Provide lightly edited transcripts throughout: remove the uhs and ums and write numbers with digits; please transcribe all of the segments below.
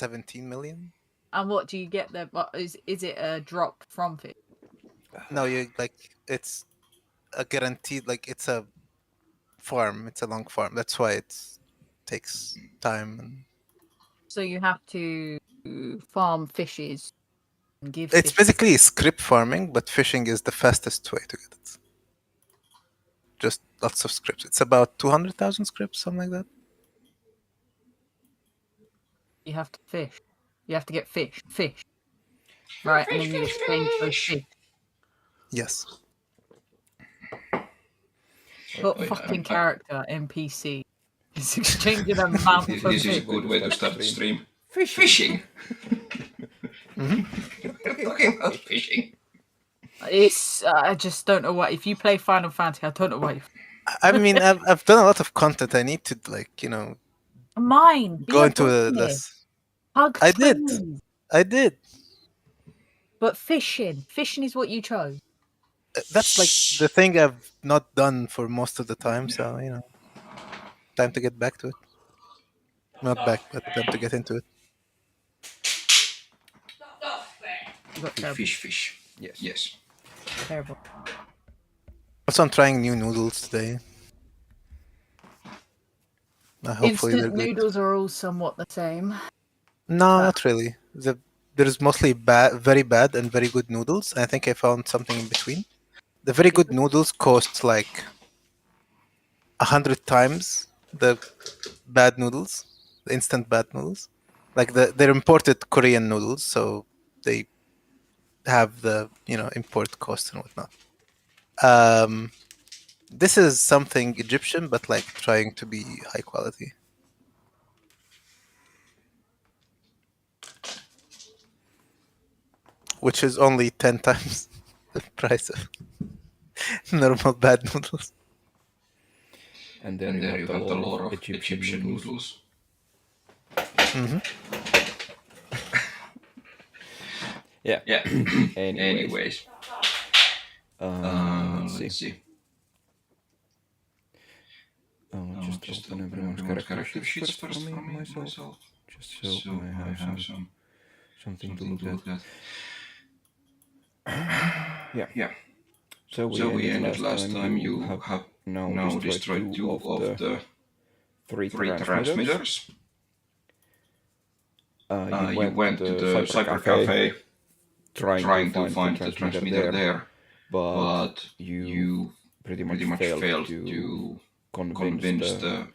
17 million. And what do you get there? Is it a drop from fish? No, it's a guaranteed, it's a farm. It's a long farm. That's why it takes time. So you have to farm fishes and give. It's fish. basically script farming, but fishing is the fastest way to get it. Just lots of scripts. It's about 200,000 scripts, something like that. You have to fish. You have to get fish. Right, and then you exchange those fish. Yes. But fucking character NPC is exchanging a mount for This is a fish. good way to start the stream. Fishing. Talking about fishing. It's I just don't know why. If you play Final Fantasy, I don't know why. I mean, I've done a lot of content. I need to Mine. go into this. Hug I did. trees. I did. But fishing is what you chose. That's like the thing I've not done for most of the time. So time to get back to it. Not back, but time to get into it. Fish. Yes. Terrible. Also, I'm trying new noodles today. Hopefully Instant they're noodles are all somewhat the same. No, not really. There's mostly very bad and very good noodles. I think I found something in between. The very good noodles cost like 100 times the bad noodles, the instant bad noodles. Like they're imported Korean noodles, so they have the import cost and whatnot. This is something Egyptian, but like trying to be high quality. Which is only 10 times the price of normal bad noodles. And then you have the lore of Egyptian noodles. Mm-hmm. Yeah. Anyways. Let's see. Just open everyone's character sheets first for myself. Just so I have something to look at. Yeah. So we ended last time. You have now destroyed two of the three transmitters. You went to the cyber cafe trying to find the transmitter there, but you pretty much failed to convince the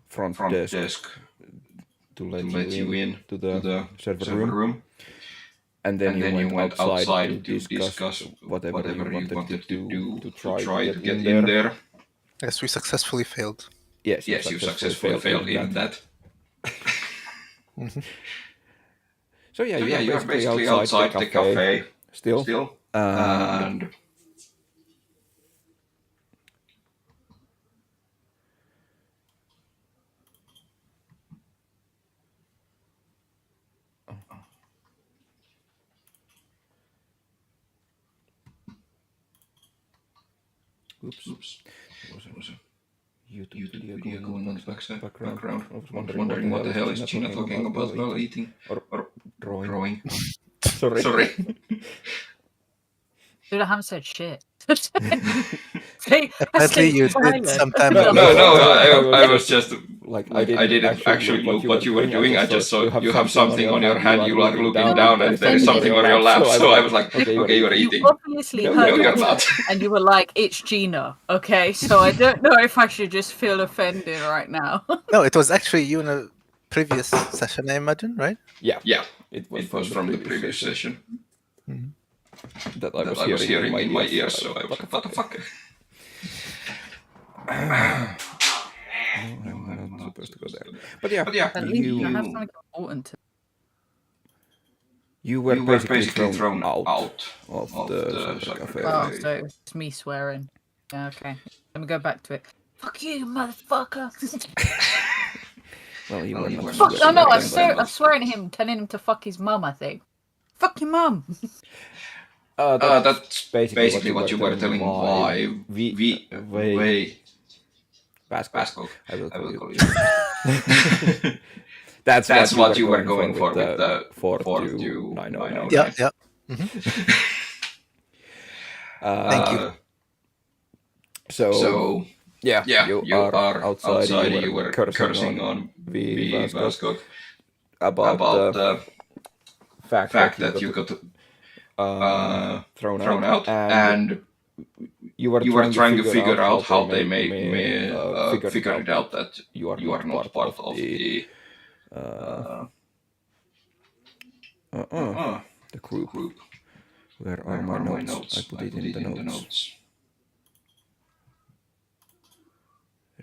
front desk to let you in to the server room. And then you went outside to discuss whatever you wanted to do to try to get in there. Yes, we successfully failed. Yes, you successfully failed in that. So you are basically outside the cafe still. And Oops. There was a YouTube video going on in the background. I was wondering what the hell is Gina talking about while eating or drawing. Sorry. Dude, I haven't said shit. Apparently you did sometime No, ago. I was just like I didn't actually look what you were doing. I just saw you have something on your hand. You are looking down, and there is something on your lap. So I was like, okay, you're eating. You obviously heard you're not. And you were like, it's Gina. Okay, so I don't know if I should just feel offended right now. No, it was actually you in a previous session, I imagine, right? Yeah. It was from the previous session. Mm-hmm. That I was hearing in my ears, so I was like, what the fuck? I'm not supposed to go there. But yeah, At least you have something important to. You were basically thrown out of the cafe. Oh, so it's me swearing. Yeah, okay. Let me go back to it. Fuck you, motherfucker! Well, you were not. Fuck! Oh no, I swear at him, telling him to fuck his mum. I think. Fuck your mum. That's basically what you were telling why Pascal. I will call you. That's what you were going for with the 42909. Yeah, yeah. Thank you. So yeah, you are outside. You were cursing on V. Vasco about the fact that you got thrown out, and you were trying to figure out how they may figure it out that you are not part of the the group. Where are my notes? I put it in the notes.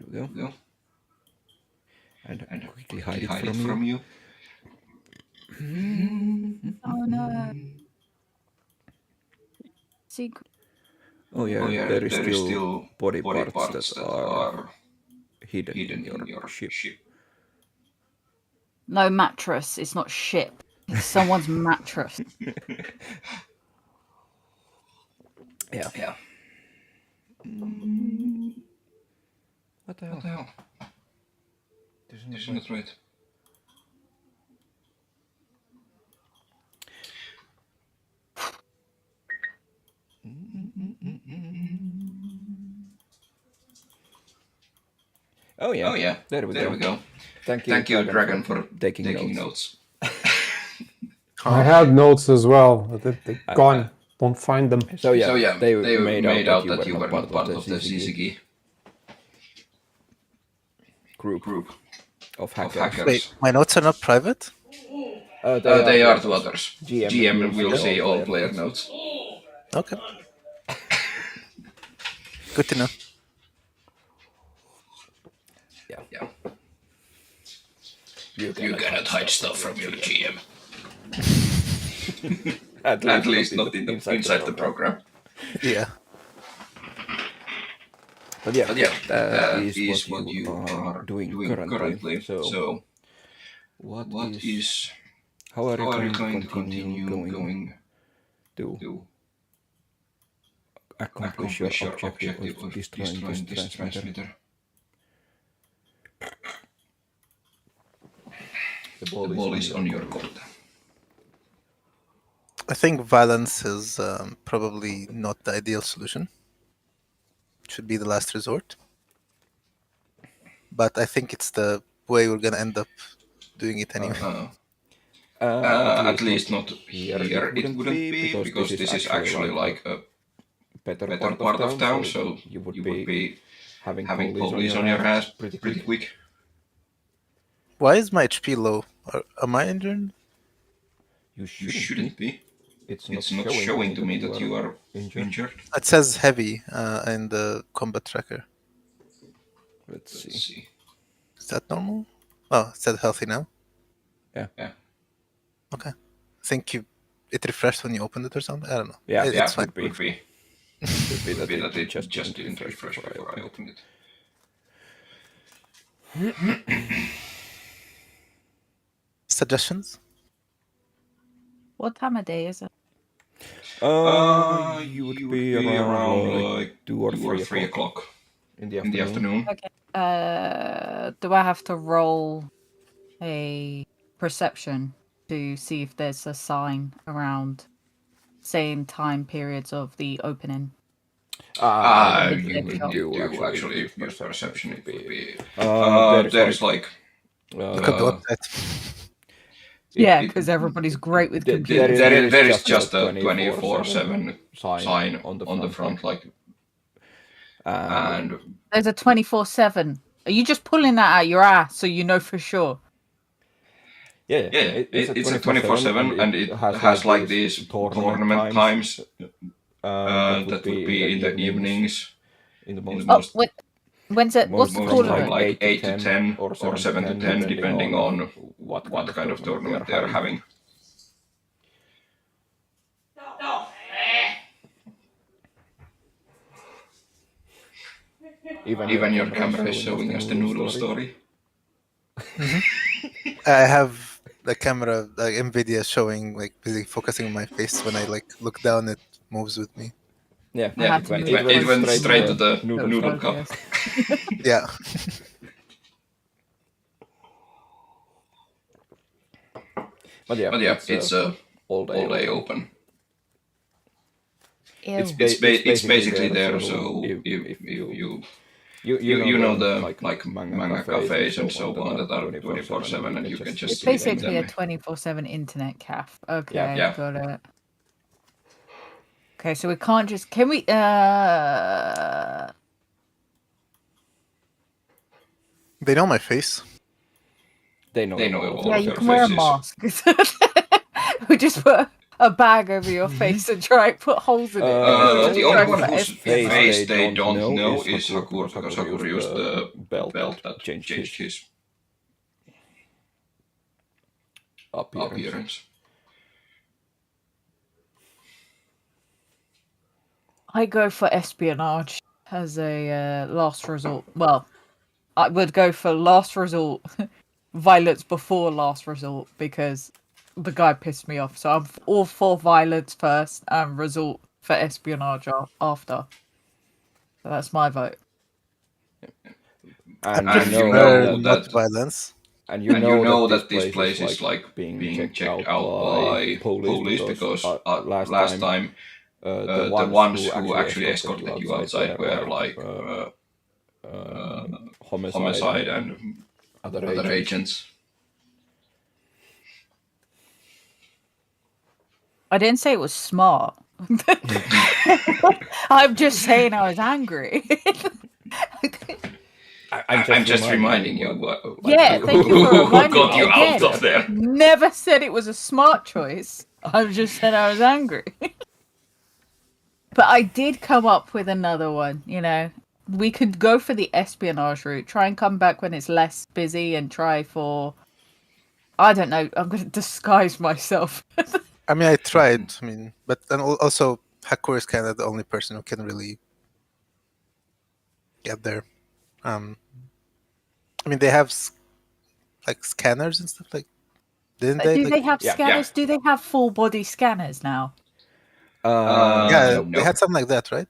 There we go. And quickly hide it from you. Oh no. Secret. Oh yeah, there is still body parts that are hidden in your ship. No mattress. It's not ship. It's someone's mattress. Yeah. What the hell? This is not right. Oh yeah. There we go. Thank you, Dragon, for taking notes. I had notes as well, but they gone. Don't find them. So yeah, they made out that you were not part of the CCG group of hackers. Wait, my notes are not private? They are to others. GM will see all player notes. Okay. Good to know. Yeah. You cannot hide stuff from your GM. At least not inside the program. Yeah. But yeah, that is what you are doing currently. So, what is... How are you going to continue going to accomplish your objective of destroying this transmitter? The ball is on your court. I think violence is probably not the ideal solution. Should be the last resort. But I think it's the way we're gonna end up doing it anyway. At least not here. It wouldn't be because this is actually like a better part of town, so you would be having police on your ass pretty quick. Why is my HP low? Am I injured? You shouldn't be. It's not showing to me that you are injured. It says heavy in the combat tracker. Let's see. Is that normal? Oh, it said healthy now. Yeah. Okay. I think it refreshed when you opened it or something. I don't know. Yeah, It's fine. Could be. Could be that it just didn't refresh before I opened it. Suggestions? What time of day is it? You would be around like 2 or 3 o'clock in the afternoon. Okay. Do I have to roll a perception to see if there's a sign around same time periods of the opening? You would do actually use perception. It would be. There's like. Look at the website. Yeah, because everybody's great with computers. There is just a 24/7 sign on the front, like. And There's a 24/7. Are you just pulling that out your ass so you know for sure? Yeah. It's a 24/7, and it has like these tournament times that would be in the evenings. In the most. When's it? What's the most tournament? like 8 to 10 or 7 to 10, depending on what kind of tournament they are having. Even your camera is showing us the noodle story. I have the camera, like NVIDIA, showing like basically focusing on my face. When I like look down, it moves with me. Yeah, It went straight to the noodle cup. Yeah. But yeah, it's all day open. Ew. It's basically there. So if you know the like manga cafes and so on that are 24/7, and you can just It's sleep in basically a them. 24/7 internet cafe. Okay, Yeah. got it. Okay, so we can't just. Can we? They know my face. They know all Yeah, of you your can wear a faces. mask. We just put a bag over your face and try and put holes in it. The Try only one for whose espionage. face they don't know is Hakuro, because Hakuro used the belt that changed his appearance. I go for espionage as a last resort. Well, I would go for last resort, violence before last resort, because the guy pissed me off. So I'm all for violence first and resort for espionage after. So that's my vote. And I you know prefer that not violence. And you know that this place is like being checked out by police because last time the ones who actually escorted you outside were like homicide and other agents. I didn't say it was smart. I'm just saying I was angry. I'm just reminding you. Yeah, thank you for who reminding got me you again. out of there. Never said it was a smart choice. I've just said I was angry. But I did come up with another one, you know. We could go for the espionage route, try and come back when it's less busy and try for, I don't know, I'm going to disguise myself. I mean, I tried. I mean, but then also Hakuro is kind of the only person who can really get there. I mean, they have like scanners and stuff like. Didn't they? Do Like, they have Yeah. scanners? Do they have full body scanners now? yeah, No. they had something like that, right?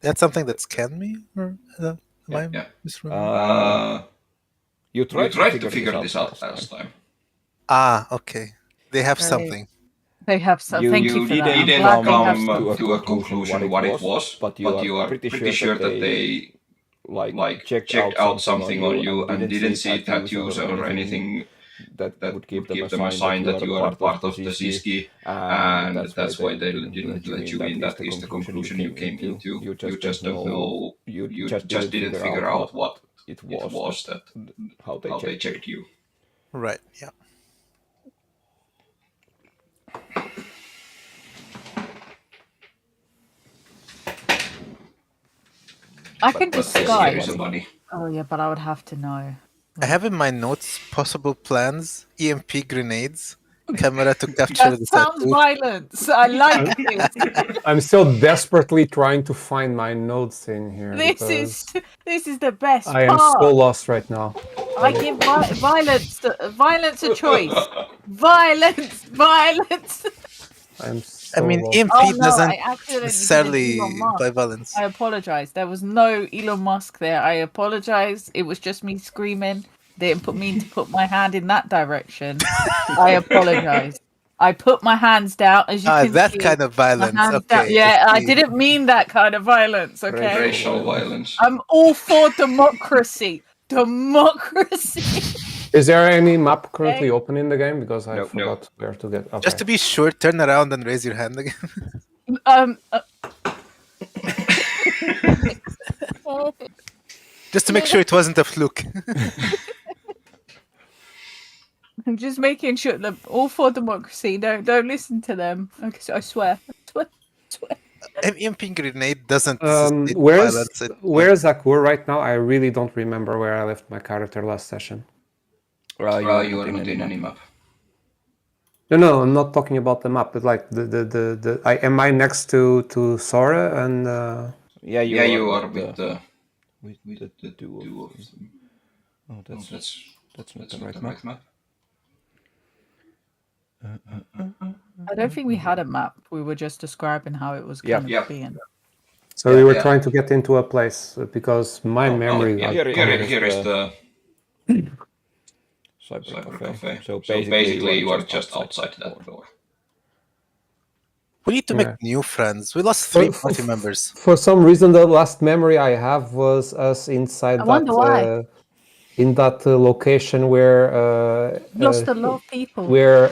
They had something that scanned me, or am I misremembering? You tried to figure this out last time. Ah, okay. They have Right. something. They have some. Thank you for that. I'm didn't glad they have come some. to a conclusion what it was, but you are pretty sure that they like checked out something on you and didn't see tattoos or anything that would give them a sign that you are a part of the Siski, and that's why they didn't let you in. That is the conclusion you came into. You just don't know. You just didn't figure out what it was that how they checked you. Right. Yeah. I can Here disguise. is a bunny. Oh yeah, but I would have to know. I have in my notes possible plans: EMP grenades, camera to capture That the sounds tattoo. violence. I like this. I'm still desperately trying to find my notes in here. This is the best I am part. so lost right now. I give violence a choice. Violence. I'm so I mean, lost. EMP Oh, no, doesn't I accidentally necessarily did an Elon Musk. imply violence. I apologize. There was no Elon Musk there. I apologize. It was just me screaming. They didn't put me to put my hand in that direction. I apologize. I put my hands down, as you can That see. kind of My violence. hands down. Okay. Yeah, I see. didn't mean that kind of violence. Okay. Racial violence. I'm all for democracy. Democracy. Is there any map currently open in the game? Because I No. forgot where to get. Okay. Just to be sure, turn around and raise your hand again. Just to make sure it wasn't a fluke. I'm just making sure that all for democracy. Don't listen to them. Okay, so I swear. An EMP grenade doesn't Where's violence. Akur right now? I really don't remember where I left my character last session. You are not in any map. No, I'm not talking about the map. But like am I next to Sora and? Yeah, you are with the two of them. Oh, that's not the right map. I don't think we had a map. We were just describing how it was kind of being. So we were trying to get into a place because my memory. Here is the. cyber cafe. So basically you are just outside that door. We need to make new friends. We lost 3 party members. For some reason, the last memory I have was us inside in that location where lost a lot of people. Where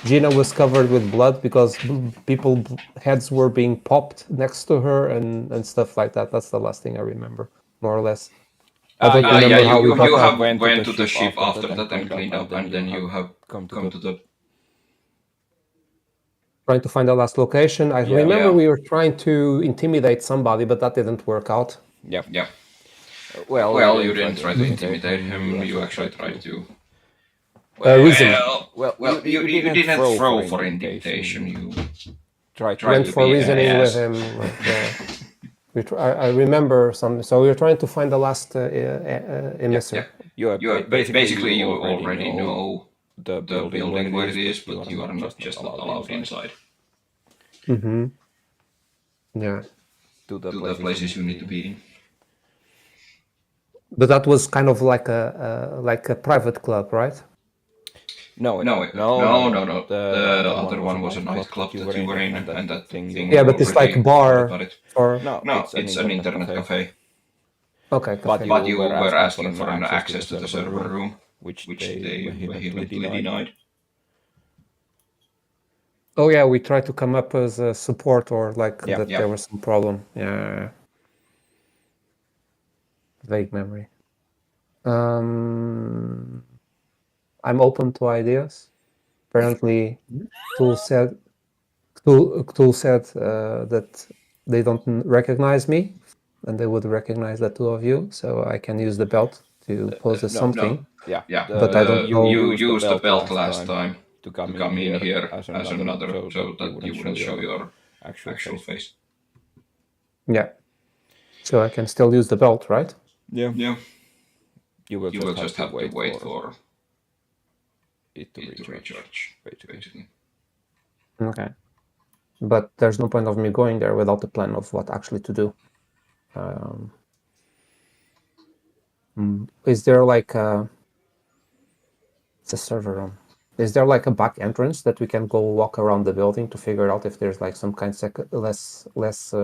Gina was covered with blood because people's heads were being popped next to her and stuff like that. That's the last thing I remember, more or less. I don't remember how you have went to the ship after that and cleaned up, and then you have come to the trying to find the last location. I remember we were trying to intimidate somebody, but that didn't work out. Yeah. Well, you didn't try to intimidate him. You actually tried to. Reason. Well, you didn't throw for intimidation. You tried went to for be reasoning with him. I remember some. So we were trying to find the last emissary. Basically you already know the building where it is, but you are just not allowed inside. Mm-hmm. Yeah. To the places you need to be in. But that was kind of like a private club, right? No. The other one was a nightclub that you were in, and that thing. Yeah, but it's like bar. Or no, it's an internet cafe. Okay, cafe. But you were asking for an access to the server room, which they vehemently denied. Oh yeah, we tried to come up as a support or like that there was some problem. Yeah. Vague memory. I'm open to ideas. Apparently, Tool said that they don't recognize me, and they would recognize the two of you. So I can use the belt to pose as something. Yeah. But I don't know. You used the belt last time to come in here as another, so that you wouldn't show your actual face. Yeah. So I can still use the belt, right? Yeah. You will just have to wait for it to recharge, basically. Okay. But there's no point of me going there without a plan of what actually to do. Is there like it's a server room. Is there like a back entrance that we can go walk around the building to figure out if there's like some kind of less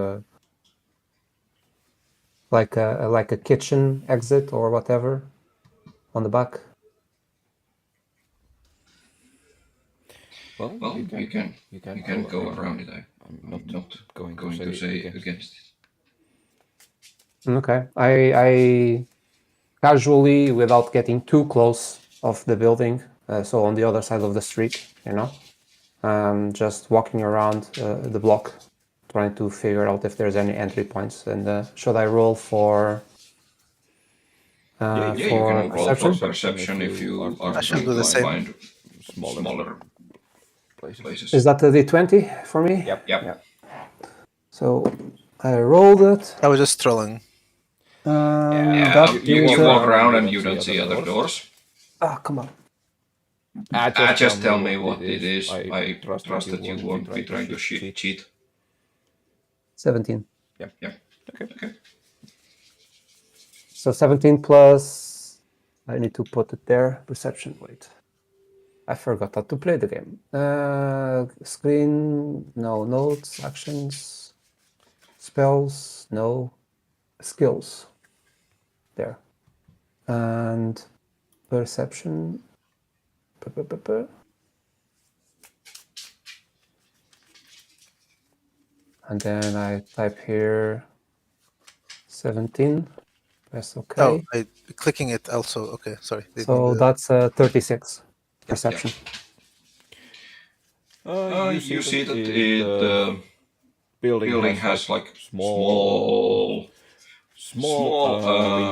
like a kitchen exit or whatever on the back? Well, you can go around it. I'm not going to say against it. Okay. I casually, without getting too close of the building, so on the other side of the street, just walking around the block, trying to figure out if there's any entry points. And should I roll for you can roll for perception if you are trying to find smaller places. Is that a D20 for me? Yep. So I rolled it. I was just trolling. You walk around and you don't see other doors. Ah, come on. Just tell me what it is. I trust that you won't be trying to cheat. 17. Yep. Okay. So 17 plus, I need to put it there, perception, wait. I forgot how to play the game. Screen, no. Notes, actions, spells, no. Skills, there. And perception, and then I type here 17. Press OK. Oh, clicking it also. Okay, sorry. So that's 36 perception. You see that the building has like small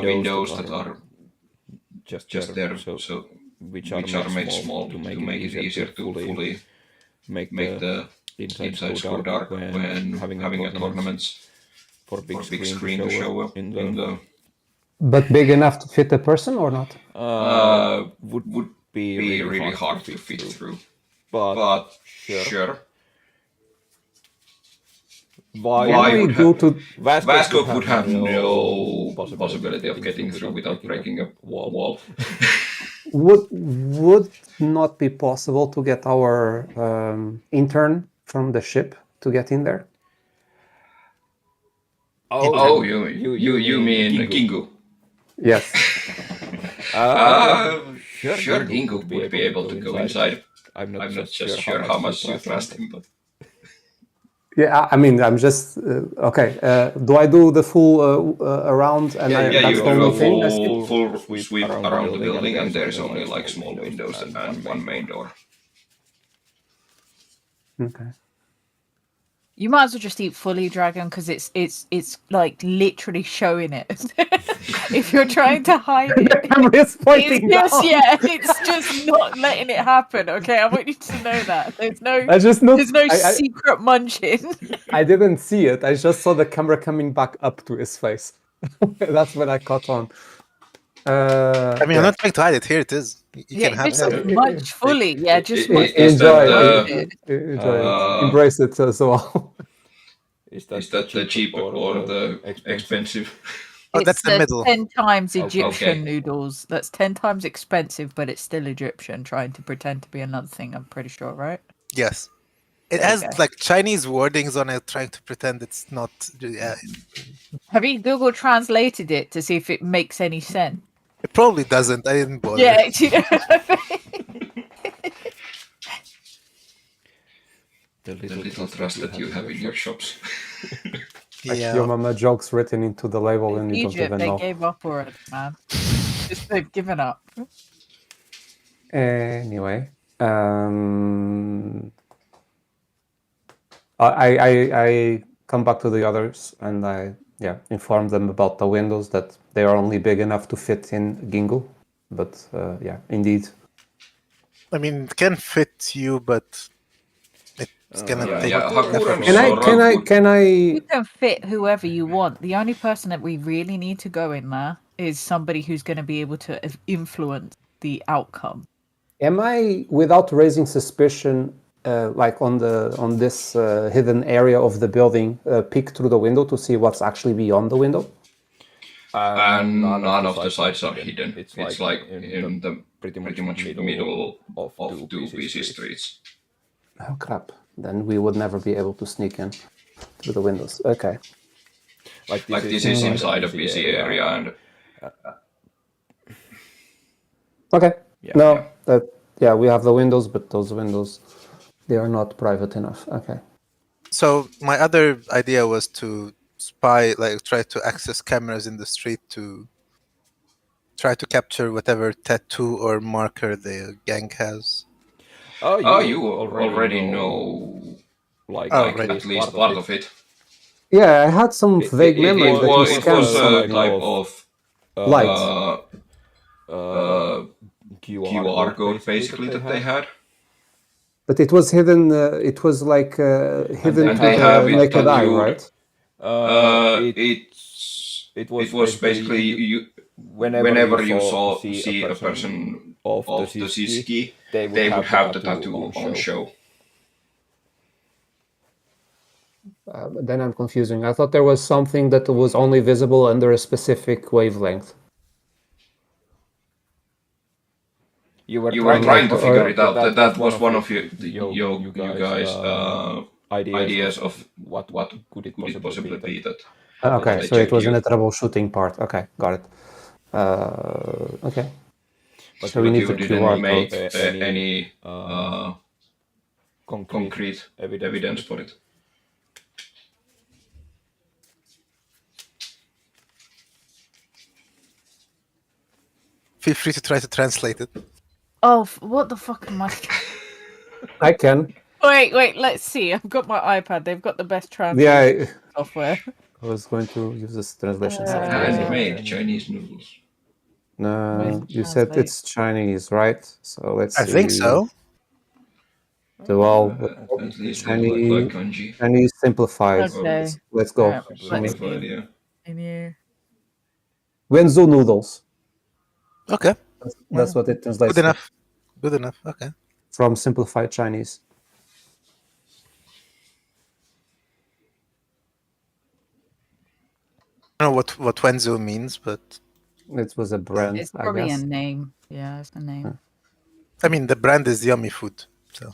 windows that are just there, so which are made small to make it easier to fully make the insides go dark when having a tournaments for big screen to show up in the. But big enough to fit a person or not? Would be really hard to fit through. But sure. Why would Vasco would have no possibility of getting through without breaking a wall. Would not be possible to get our intern from the ship to get in there? Oh, you mean Kingu? Yes. Sure, Kingu would be able to go inside. I'm not just sure how much you trust him, but Yeah, I mean, I'm just okay. Do I do the full around? And yeah, that's you the do only a thing. full sweep around the building, and there's only like small windows and one main door. Okay. You might as well just eat fully dragon because it's like literally showing it. If you're trying to hide The it, camera is it's pointing just down. it's just not letting it happen. Okay, I want you to know that there's no There's no secret munching. I didn't see it. I just saw the camera coming back up to his face. That's when I caught on. I mean, I'm not trying to hide it. Here it is. You Yeah, can have just some. munch fully. Yeah, just munch. Enjoy it. Embrace it as well. Is that the cheaper or the expensive? Oh, that's It's the middle. 10 times Okay. Egyptian noodles. That's 10 times expensive, but it's still Egyptian, trying to pretend to be another thing, I'm pretty sure, right? Yes. It There you has go. like Chinese wordings on it, trying to pretend it's not. Yeah, Have you Google translated it to see if it makes any sense? it probably doesn't. I didn't bother. Yeah, do you know what I mean? The little trust that you have in your shops. Yeah. Your mama jokes written into the label and you don't Egypt, even they know. gave up already, man. They've given up. Anyway, I come back to the others and I inform them about the windows, that they are only big enough to fit in Gingu, but indeed. I mean, it can fit you, but it's gonna take. Can I? You can fit whoever you want. The only person that we really need to go in there is somebody who's going to be able to influence the outcome. Am I, without raising suspicion, like on this hidden area of the building, peek through the window to see what's actually beyond the window? And none of the sides are hidden. It's like in the pretty much middle of two busy streets. Oh crap! Then we would never be able to sneak in through the windows. Okay. Like this is inside a busy area, and okay. Yeah. We have the windows, but those windows, they are not private enough. Okay. So my other idea was to spy, like try to access cameras in the street to try to capture whatever tattoo or marker the gang has. Oh, you already know, like at least part of it. Yeah, I had some vague memory that you It scanned was a type of light. QR code basically that they had. But it was hidden. It was like hidden And to they have the it naked eye, tattooed. right? It was basically you, whenever you see a person of the Siski, they would have the tattoo on show. Then I'm confusing. I thought there was something that was only visible under a specific wavelength. You were trying to figure it out. That was one of you guys' ideas of what could it possibly be that. Okay, so it was in a troubleshooting part. Okay, got it. Okay. But so we need you the didn't QR make code. any concrete evidence for it. Feel free to try to translate it. Oh, what the fuck am I? I can. Wait, let's see. I've got my iPad. They've got the best translation software. I was going to use this translation software. Handmade Chinese noodles. No, you said it's Chinese, right? So let's see. I think so. Well, at least like kanji. Chinese simplified. Okay. Let's go. Right, Simplified, yeah. Wenzu noodles. Okay. That's what it translates. Good enough. Good enough. Okay. From simplified Chinese. I don't know what Wenzu means, but it was a brand. It's probably I guess. a name. Yeah, it's a name. I mean, the brand is Yummy Food. So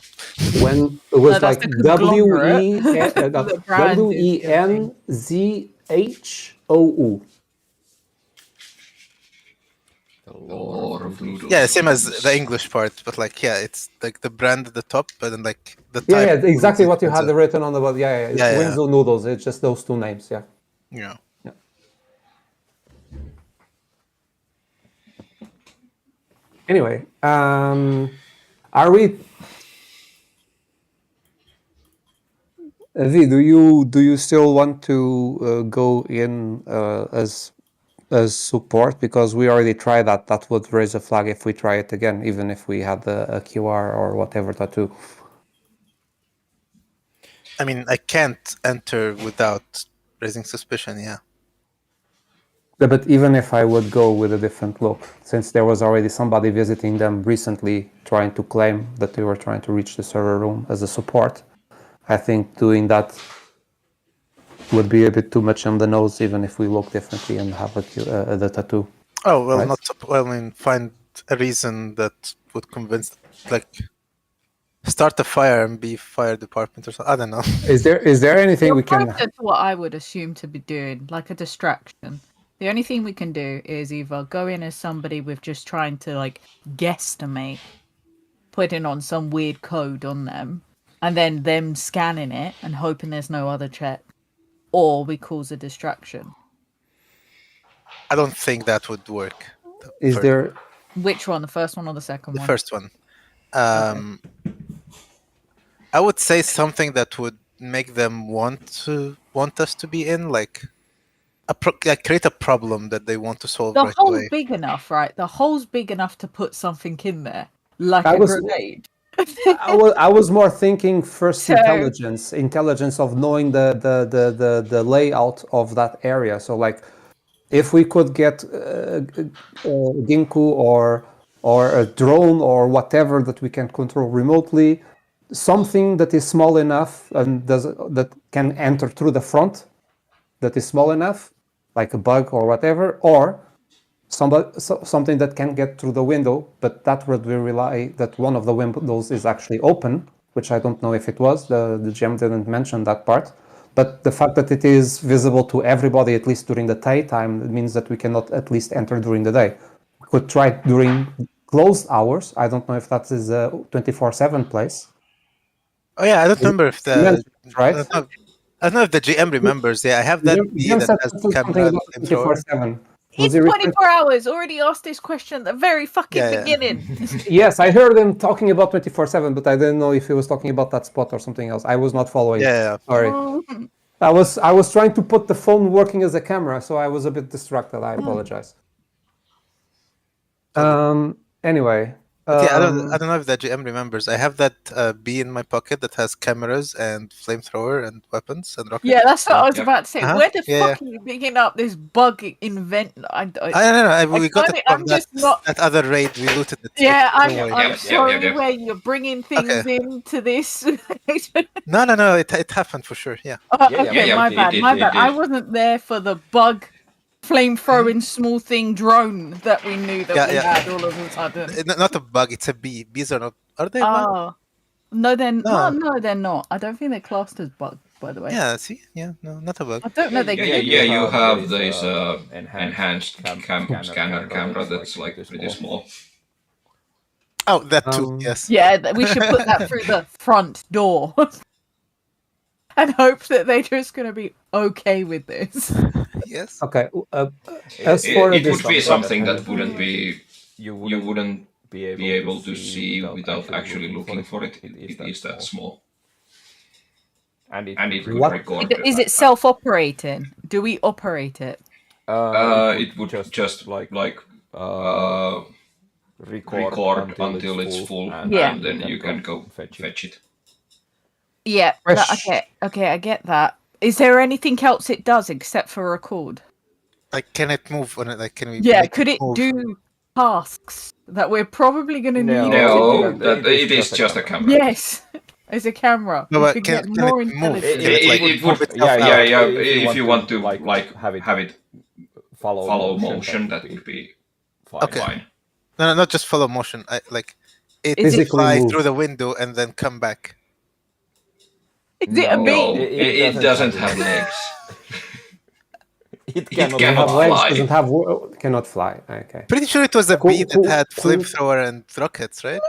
When it was that's like the conglomerate. The brand is WENZHOU. The lore of noodles. yeah, same as the English part, but like it's like the brand at the top, but then like the Yeah, type. exactly is what you had Windsor. written on the bottom. Yeah, it's Yeah. Windsor Noodles. It's just those two names. Yeah. Yeah. Anyway, are we? V, do you still want to go in as support? Because we already tried that. That would raise a flag if we try it again, even if we had a QR or whatever tattoo. I mean, I can't enter without raising suspicion. Yeah. But even if I would go with a different look, since there was already somebody visiting them recently trying to claim that they were trying to reach the server room as a support, I think doing that would be a bit too much on the nose, even if we look differently and have the tattoo. Oh well, Right. I mean, find a reason that would convince, like, start a fire and be fire department or something. I don't know. Is there anything we can? That's what I would assume to be doing, like a distraction. The only thing we can do is either go in as somebody with just trying to like guesstimate, putting on some weird code on them, and then them scanning it and hoping there's no other check, or we cause a distraction. I don't think that would work. Is there? Which one? The first one or the second The one? first one. I would say something that would make them want us to be in, like create a problem that they want to solve The right hole's away. big enough, right? The hole's big enough to put something in there, like I a was- grenade. I was more thinking first So- intelligence of knowing the layout of that area. So like, if we could get Ginku or a drone or whatever that we can control remotely, something that is small enough and that can enter through the front, that is small enough, like a bug or whatever, or something that can get through the window, but that would rely that one of the windows is actually open, which I don't know if it was. The GM didn't mention that part. But the fact that it is visible to everybody, at least during the daytime, means that we cannot at least enter during the day. We could try it during closed hours. I don't know if that is a 24/7 place. Oh yeah, I don't remember if the right? I don't know if the GM remembers. Yeah, I have that bee GM that said has something camera about flamethrower. 24/7. It's 24 hours. Already asked this question at the very fucking Yeah. beginning. Yes, I heard him talking about 24/7, but I didn't know if he was talking about that spot or something else. I was not following. Yeah. Sorry. I was trying to put the phone working as a camera, so I was a bit distracted. I apologize. Anyway. But yeah, I don't know if the GM remembers. I have that bee in my pocket that has cameras and flamethrower and weapons and rockets. Yeah, that's what I was about to say. Uh-huh. Where the Yeah, fuck are you picking up this bug invent? I don't know. We got it from that other raid. We looted it. Yeah, Don't worry. I'm sorry where you're bringing things into this. No. It happened for sure. Yeah. Okay, my bad. I wasn't there for the bug flame-throwing small thing drone that we knew that we had all of a sudden. Not a bug. It's a bee. Bees are not. Are they? Bug? No, they're not. I don't think they're classed as bugs, by the way. Yeah. See. Yeah. No, not a bug. I don't know. You have this enhanced scanner camera that's like pretty small. Oh, that too. Yes. Yeah, we should put that through the front door. And hope that they're just going to be okay with this. Yes. Okay. It would be something that you wouldn't be able to see without actually looking for it. It is that small. And it would record. Is it self-operating? Do we operate it? It would just like record until it's full, and then you can go fetch it. Yeah. Okay, I get that. Is there anything else it does except for record? Like, can it move on it? Like, can we? Yeah. Could it do tasks that we're probably going to need? No, it is just a camera. Yes, it's a camera. No, but can it move? It would. Yeah. If you want to like have it follow motion, that would be fine. No, not just follow motion. It Is it- Physically fly move. through the window and then come back. Is it a No, bee? It doesn't have legs. It cannot Doesn't have fly. legs. Doesn't have. Cannot fly. Okay. Pretty sure it was a Cool, bee that cool, had cool. flamethrower and rockets, right?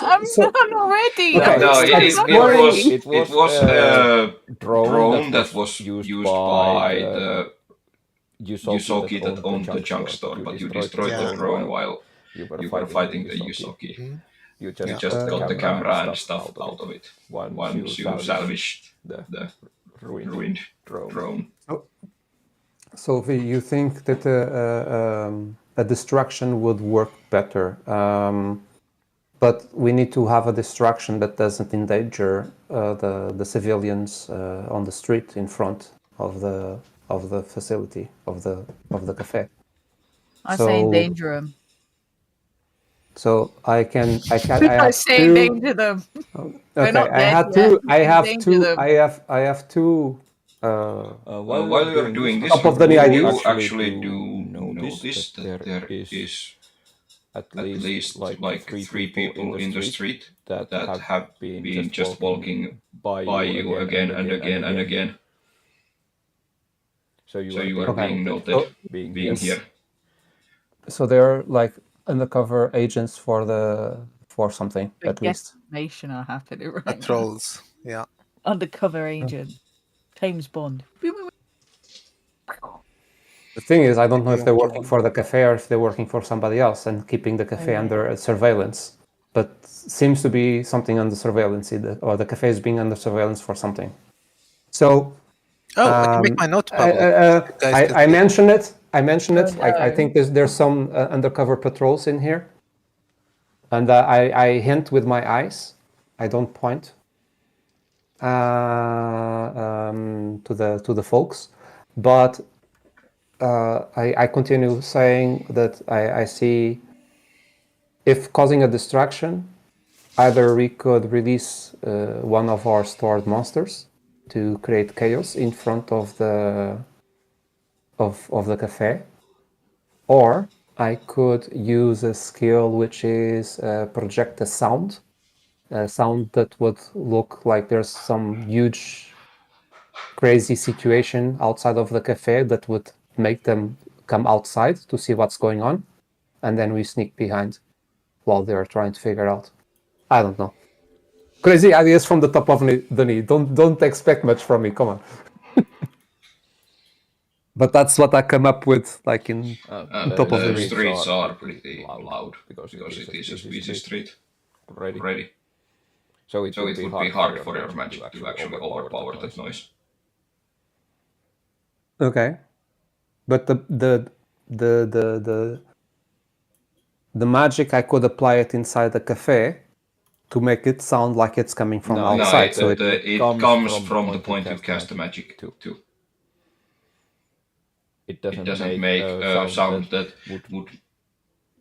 I'm so- not ready. Okay, No, I'm exploring- it was a drone that was used by the Yusoki that owned the junk store, but you destroyed Yeah. the drone while you you were fighting the Yusoki. Mhm. You You just got the camera and stuff out of it once once you salvaged the ruined drone. So you think that a distraction would work better, but we need to have a distraction that doesn't endanger the civilians on the street in front of the facility of the cafe. I So- say endanger them. So I I have say two. endanger them. We're Okay, not I dead had yet. two. I have Endanger two. them. I have two. While you are doing this, Top of the you ideas. actually do notice that there is at at least like three people in the street that have been just walking by you again and again and again. So So you are Okay. being noted So- being yes. here. So they're like undercover agents for something The at least. guesstimation are happening right now. Patrols. Yeah. Undercover agent. James Bond. The thing is, I don't know if they're working for the cafe or if they're working for somebody else and keeping the cafe Okay. under surveillance. But seems to be something under surveillance, or the cafe is being under surveillance for something. So Oh, I can make my note public. Guys can I see it. mentioned it. I mentioned it. Oh, I no. think there's some undercover patrols in here, and I hint with my eyes. I don't point to the folks, but I continue saying that I see if causing a distraction, either we could release one of our stored monsters to create chaos in front of the cafe, or I could use a skill which is project a sound that would look like there's some huge crazy situation outside of the cafe that would make them come outside to see what's going on, and then we sneak behind while they're trying to figure out. I don't know. Crazy ideas from the top of the knee. Don't expect much from me. Come on. But that's what I come up with, like in top of the The knee. streets are pretty loud because it is a busy street already. So it So would it would be hard for your magic to actually overpower that noise. Okay, but the magic, I could apply it inside the cafe to make it sound like it's coming from No, outside. No, So it comes from the point you cast the magic too. it It doesn't make a sound that would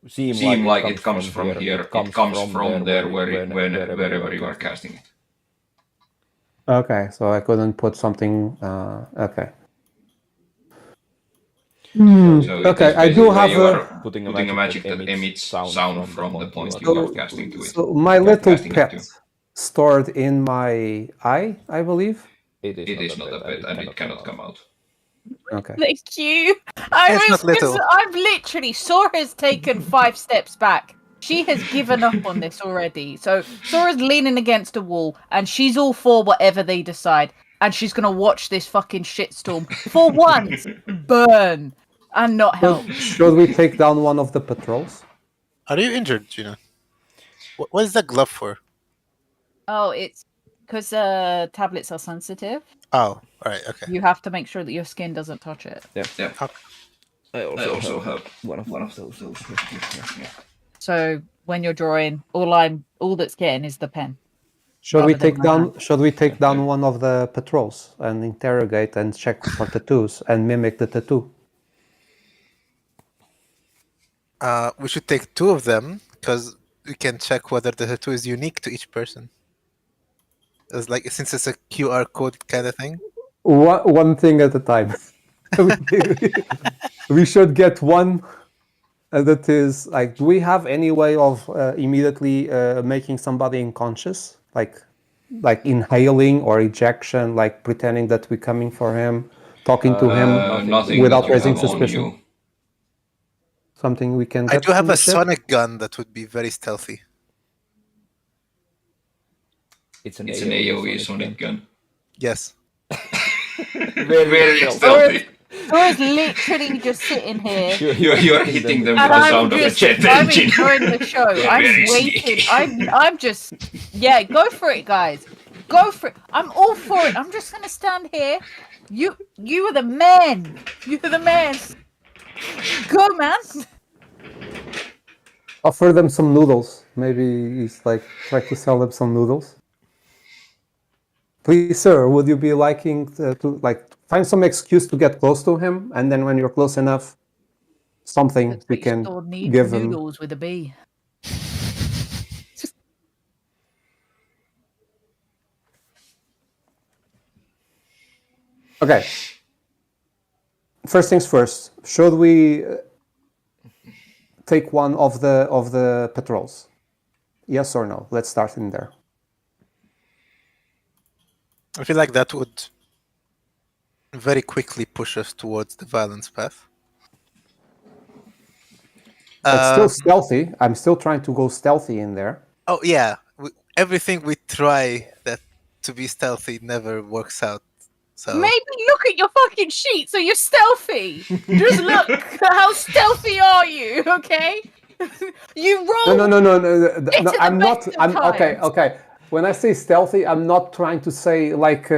seem seem like it comes from here. It comes from there wherever you are casting it. okay, so I couldn't put something. Okay. So it Okay, is I do basically have you a. are putting a magic that emits sound from the point you are casting to it. So my You are little casting it pet to. stored in my eye, I believe. It It is not a pet and it cannot come out. Okay. Thank you. I It's was not little. I've literally Sora's taken 5 steps back. She has given up on this already. So Sora's leaning against a wall and she's all for whatever they decide. And she's gonna watch this fucking shitstorm for once burn and not help. Should we take down one of the patrols? Are you injured, Gina? What is that glove for? Oh, it's because tablets are sensitive. Oh, all right, okay. You have to make sure that your skin doesn't touch it. Yeah. I I also have one of those. Yeah. So when you're drawing, all that's getting is the pen. Should we Rather than take my down? hand. Should we take down one of the patrols and interrogate and check for tattoos and mimic the tattoo? We should take 2 of them because we can check whether the tattoo is unique to each person. It's like since it's a QR code kind of thing. One thing at a time. We should get one that is like, do we have any way of immediately making somebody unconscious, like inhaling or ejection, like pretending that we're coming for him, talking to him without raising suspicion? Something we can I get do have from the a ship? sonic gun that would be very stealthy. It's an AoE sonic gun. Yes. Very stealthy. Thor's literally just sitting here. You're hitting them with And the I'm sound of the just, jet I'm engine. enjoying the show. I'm Very waiting. sneaky. I'm just, yeah, go for it, guys. Go for it. I'm all for it. I'm just gonna stand here. You are the man. You're the man. Go, man. Offer them some noodles. Maybe he's like, try to sell them some noodles. Please, sir, would you be liking to like find some excuse to get close to him, and then when you're close enough, something we can give him. Noodles with a B. Okay. First things first. Should we take one of the patrols? Yes or no? Let's start in there. I feel like that would very quickly push us towards the violence path. It's still stealthy. I'm still trying to go stealthy in there. Oh yeah, everything we try that to be stealthy never works out. So Maybe look at your fucking sheet so you're stealthy. Just look. How stealthy are you? Okay. You roll. No, I'm not. I'm okay. Okay. When I say stealthy, I'm not trying to say like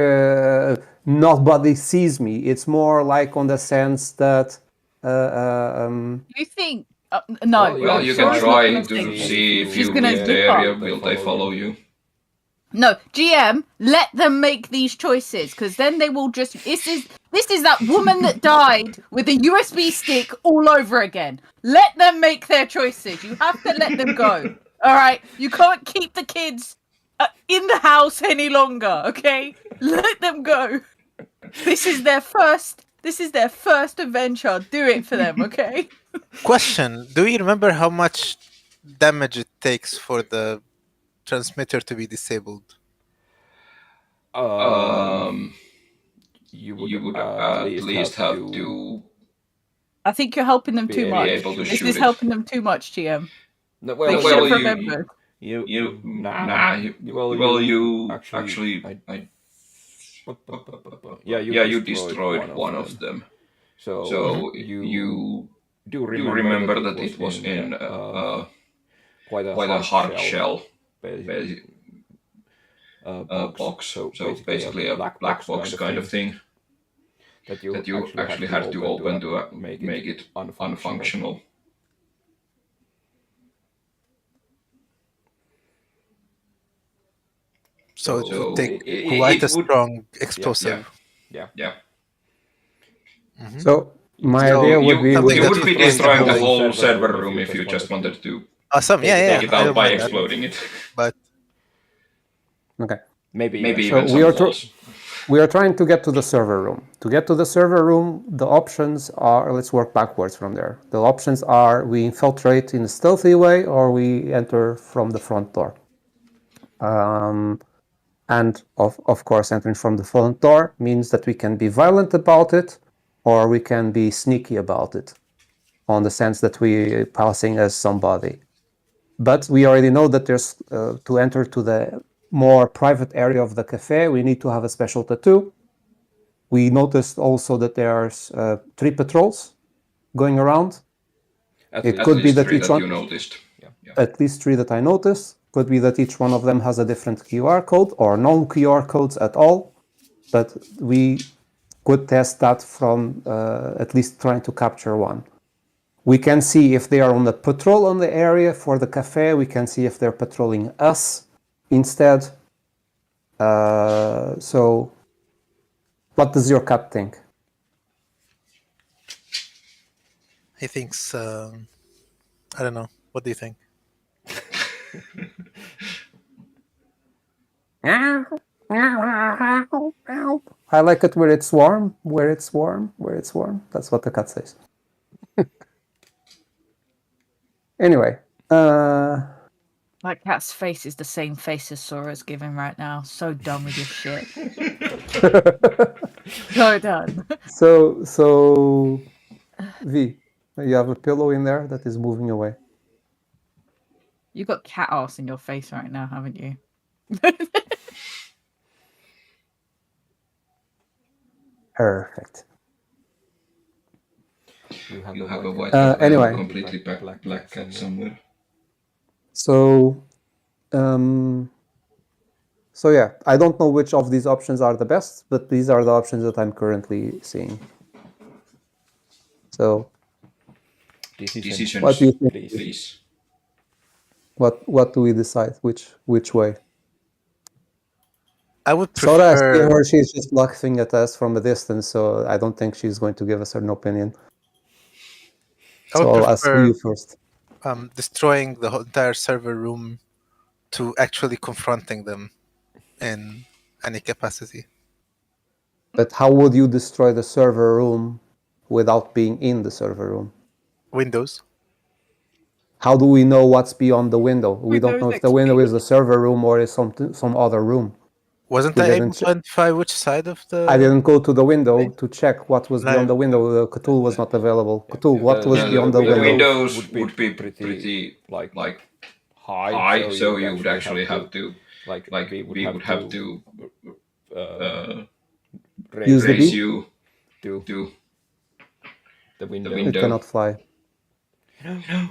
nobody sees me. It's more like on the sense that. You think? No. Well, you can try to see if you leave the area, will they follow you? No, GM, let them make these choices, because then they will just. This is that woman that died with a USB stick all over again. Let them make their choices. You have to let them go. All right, you can't keep the kids in the house any longer. Okay, let them go. This is their first. This is their first adventure. Do it for them, okay? question: do you remember how much damage it takes for the transmitter to be disabled? You would at least have to. I think you're helping them too much. This is helping them too much, GM. No, They should have remembered. You actually you destroyed one of them. So you do remember that it was in quite a hard shell box. So basically a black box kind of thing that you actually had to open to make it unfunctional. So it would take quite a strong explosive. Yeah. Mm-hmm. So my idea would be you would be destroying the whole server room if you just wanted to awesome. take it out by exploding it. But okay, maybe so even we are trying to get to the server room. To get to the server room, the options are, let's work backwards from there. The options are we infiltrate in a stealthy way or we enter from the front door. And of course, entering from the front door means that we can be violent about it or we can be sneaky about it, on the sense that we passing as somebody. But we already know that there's to enter to the more private area of the cafe, we need to have a special tattoo. We noticed also that there's 3 patrols going around. It could be that each one, you noticed. at least 3 that I noticed. Could be that each one of them has a different QR code or no QR codes at all. But we could test that from at least trying to capture one. We can see if they are on the patrol on the area for the cafe. We can see if they're patrolling us instead. So what does your cat think? he thinks, I don't know. What do you think? I like it where it's warm, where it's warm, where it's warm. That's what the cat says. Anyway, That cat's face is the same face as Sora's giving right now. So done with your shit. So done. so V, you have a pillow in there that is moving away. You got cat ass in your face right now, haven't you? Perfect. You have a white cat. Anyway. Completely black cat somewhere. So yeah, I don't know which of these options are the best, but these are the options that I'm currently seeing. So, Decisions, what do you think? please. What do we decide? Which way? I would Sora, I see prefer. her. She's just laughing at us from a distance, so I don't think she's going to give us an opinion. I would So I'll ask prefer you first. destroying the entire server room to actually confronting them in any capacity. But how would you destroy the server room without being in the server room? Windows. How do we know what's beyond the window? We don't know Windows if the window is the server room or is some other room. Wasn't We I able didn't to identify which side of the... I didn't go to the window to check what was beyond the window. Cthulhu was not available. Cthulhu, what was beyond the window? Windows would be pretty like high, so you would actually have to we would have to Use the raise bee? you to the window. It cannot fly.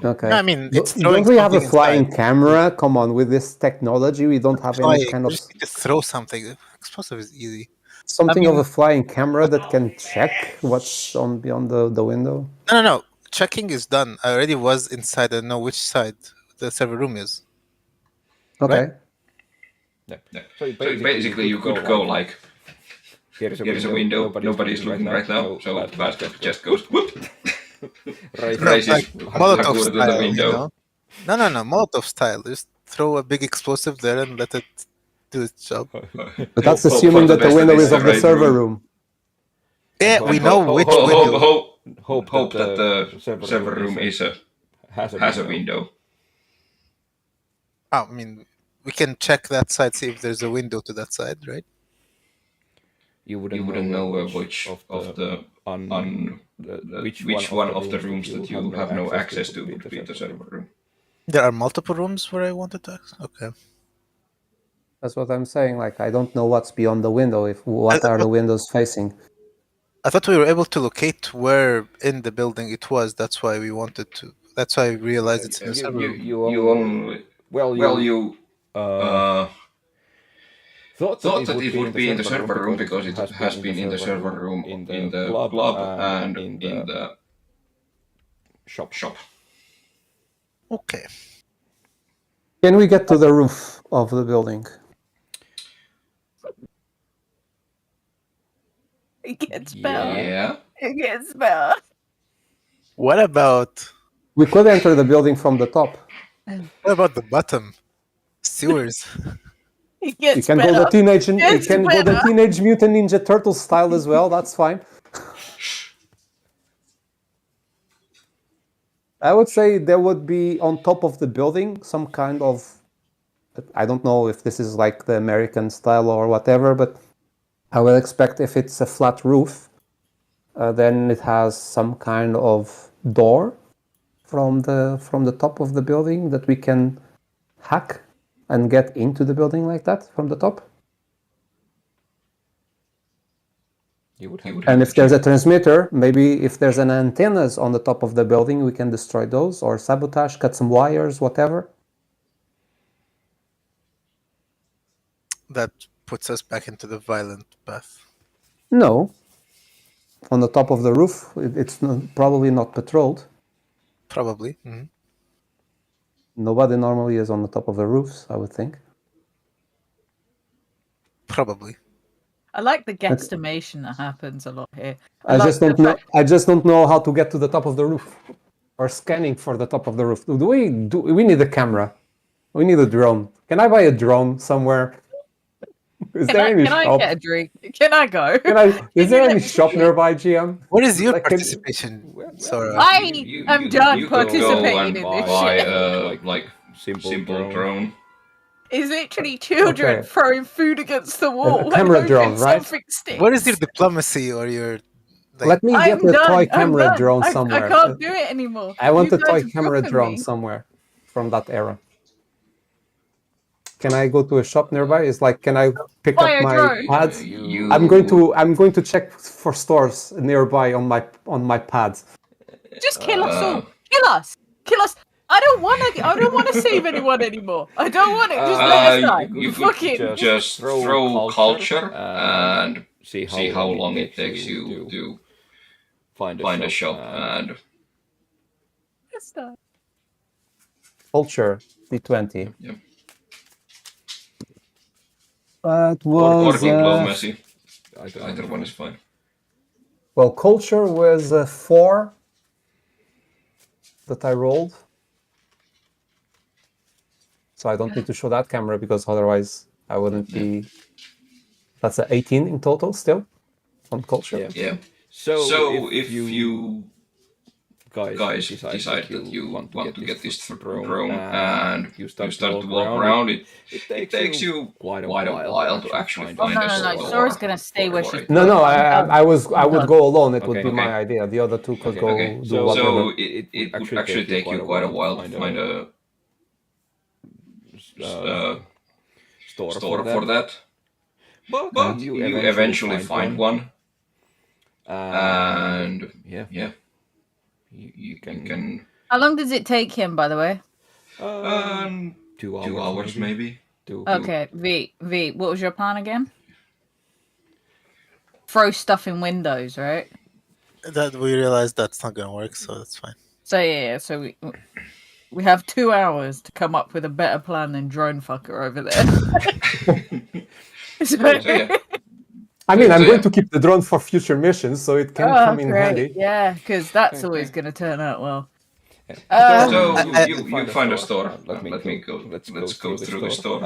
Okay. No, I mean, it's Don't throwing we have a something flying inside. camera? Come on, with this technology, we don't have any Flying. kind You of just need to throw something. Explosive is easy. something I of mean- a flying camera that can check what's on beyond the window. No. Checking is done. I already was inside. I know which side the server room is. Okay. Right? Yeah. So basically, you could go like, here's a window. Nobody's looking right now. So basket just goes whoop. Raises Like Molotov Hagur to the style, window. No. Molotov style. Just throw a big explosive there and let it do its job. But that's Hope assuming for the that the best window that is it's of the the right server room. room. Yeah, we know which window. Hope that the server room has a window. I mean, we can check that side, see if there's a window to that side, right? You wouldn't know which of the which one of the rooms that you have no access to would be the server room. There are multiple rooms where I wanted to access. Okay. That's what I'm saying. Like, I don't know what's beyond the window. What are the windows facing? I thought we were able to locate where in the building it was. That's why we wanted to. That's why I realized it's in the server room. You only you thought that it would be in the server room because it has been in the server room in the club and in the shop. Okay. Can we get to the roof of the building? It gets better. Yeah. It gets better. What about We could enter the building from the top. the bottom? Sewers. It gets You can better. go the teenage. You It's can go the better. Teenage Mutant Ninja Turtle style as well. That's fine. I would say there would be on top of the building some kind of. I don't know if this is like the American style or whatever, but I would expect if it's a flat roof, then it has some kind of door from the top of the building that we can hack and get into the building like that from the top. You would have And if there's a transmitter, maybe if there's an antennas on the top of the building, we can destroy those or sabotage, cut some wires, whatever. That puts us back into the violent path. No. On the top of the roof, it's probably not patrolled. Probably. Mm-hmm. Nobody normally is on the top of the roofs, I would think. Probably. I like the guesstimation that happens a lot here. I just don't know how to get to the top of the roof or scanning for the top of the roof. We need a camera. We need a drone. Can I buy a drone somewhere? Is there any Can I shop? get a drink? Can I go? Is there you any let me shop drink? nearby, GM? What is your Like, participation, Sora? I am done You could go participating and in this buy shit. like simple drone. Is literally children Okay. throwing food against the wall camera and drone, hoping right? something sticks. What is your diplomacy or your like? Let me get I'm a done. toy I'm camera done. drone I somewhere. can't do it anymore. I want You a toy guys are camera dropping drone me. somewhere from that era. Can I go to a shop nearby? It's like, can I pick Buy up a my drone. pads? You I'm going to check for stores nearby on my pads. Just kill us all. Kill us. Kill us. I don't want to save anyone anymore. I don't want it. Just let us die. you Fucking. could just throw culture and see how long it takes you to find a shop and Let's die. Culture D20. yeah. That Or was diplomacy. Either one is fine. well, culture was 4 that I rolled. So I don't need to show that camera because otherwise I wouldn't be. That's 18 in total still on culture. Yeah. So if you guys decide that you want to get this drone and you start to walk around, it takes you quite a while to actually find a store. No. Sora's gonna stay where she's. No, I would go alone. It would be Okay. my idea. The other two could go do So whatever. it would actually take you quite a while to find a store for that. But you eventually find one. And yeah. You can How long does it take him, by the way? 2 hours maybe. Okay, V, what was your plan again? Throw stuff in windows, right? That we realized that's not gonna work, so that's fine. So yeah, so we have 2 hours to come up with a better plan than drone fucker over there. So yeah. I mean, I'm going to keep the drone for future missions, so it can come in great. handy. Yeah, because that's always going to turn out well. So you find a store. Let me go. Let's go through the store.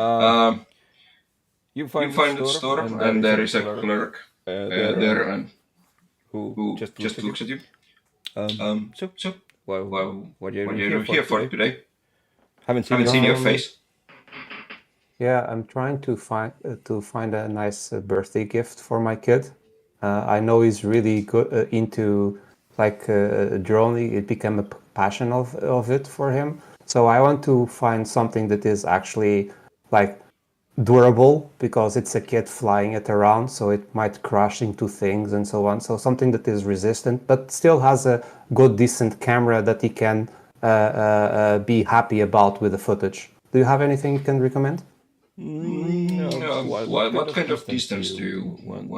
You find the store, and there is a clerk there, and who just looks at you. So what are you here for today? Haven't seen your face. Yeah, I'm trying to find a nice birthday gift for my kid. I know he's really good into like droning. It became a passion of it for him. So I want to find something that is actually like durable because it's a kid flying it around, so it might crash into things and so on. So something that is resistant, but still has a good, decent camera that he can be happy about with the footage. Do you have anything you can recommend? What kind of distance do you want?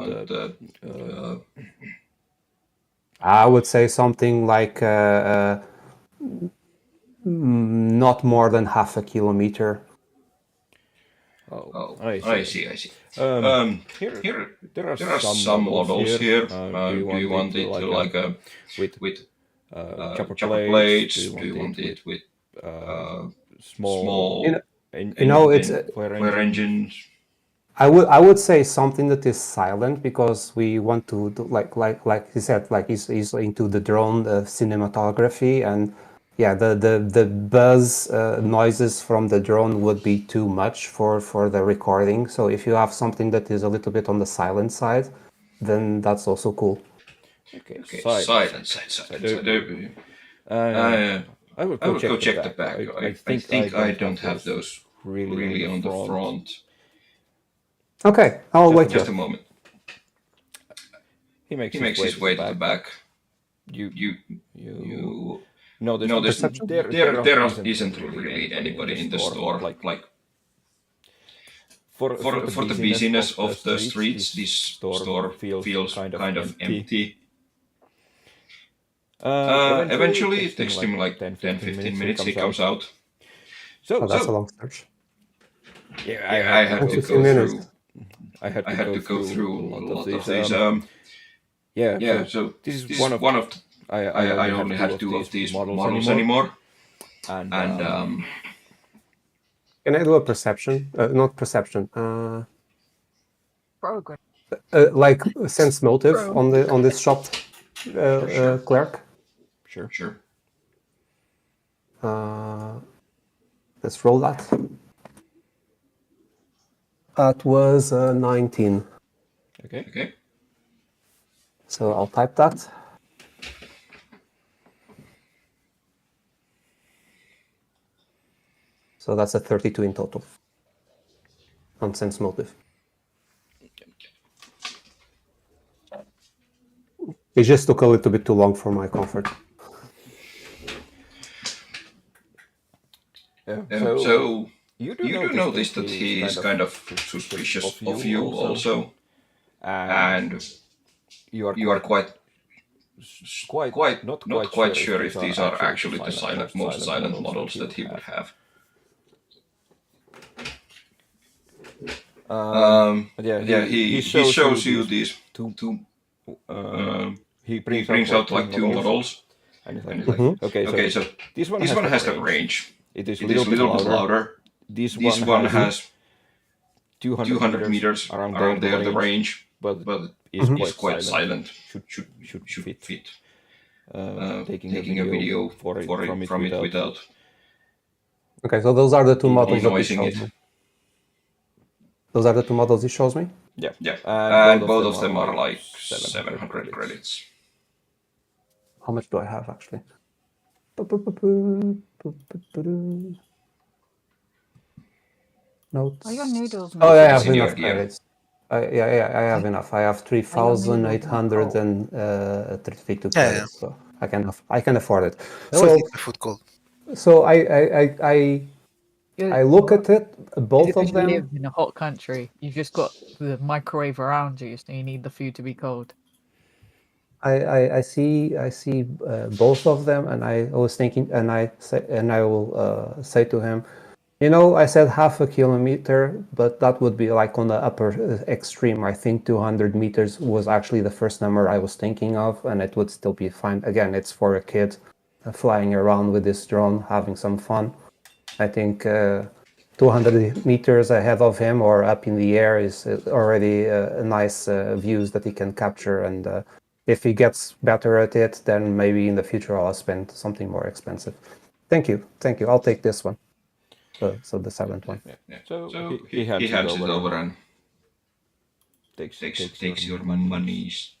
I would say something like not more than half a kilometer. Oh, I see. Here there are some models here. Do you want it like a with chopper blades? Do you want it with small? It's fire engines. I would say something that is silent because we want to do, like he said, like he's into the drone cinematography, and yeah, the buzz noises from the drone would be too much for the recording. So if you have something that is a little bit on the silent side, then that's also cool. Okay. Silence. I will go check the back. I think I don't have those really on the front. Okay, I'll wait Just here. a moment. He makes his way to the back. You notice there isn't really anybody in the store. Like for the busyness of the streets, this store feels kind of empty. Eventually, it takes him like 10-15 minutes. He comes out. So that's a long search. Yeah, I had to go through. I had to go through a lot of these. So this is one of. I only had 2 of these models anymore. And Can I do a perception? Not perception. Progress. Like sense motive on this shop clerk. Sure. Let's roll that. That was 19. Okay. So I'll type that. So that's a 32 in total on sense motive. It just took a little bit too long for my comfort. So you do notice that he is kind of suspicious of you also, and you are not quite sure if these are actually the most silent models that he would have. He shows you these two. He brings out like two models, and he's like, okay, so this one has the range. It is a little bit louder. This one has 200 meters around there, the range, but is quite silent. Should fit. Taking a video from it without Okay, so those are the two models that he denoising shows it. me. Those are the two models he shows me? Yeah. And both of them are like 700 credits. How much do I have, actually? Notes. Are your noodles? Oh, yeah, I have in your enough gear. credits. I have enough. I have 3,832 credits, so I can afford it. So the food gold. So I look at it, both of You them. live in a hot country. You've just got the microwave around you, so you need the food to be cold. I see both of them, and I was thinking, and I will say to him, you know, I said 0.5 kilometer, but that would be like on the upper extreme. I think 200 meters was actually the first number I was thinking of, and it would still be fine. Again, it's for a kid flying around with this drone, having some fun. I think 200 meters ahead of him or up in the air is already a nice views that he can capture. And if he gets better at it, then maybe in the future I'll spend something more expensive. Thank you. I'll take this one. So the 7th one. Yeah. So he hands it over and takes your monies.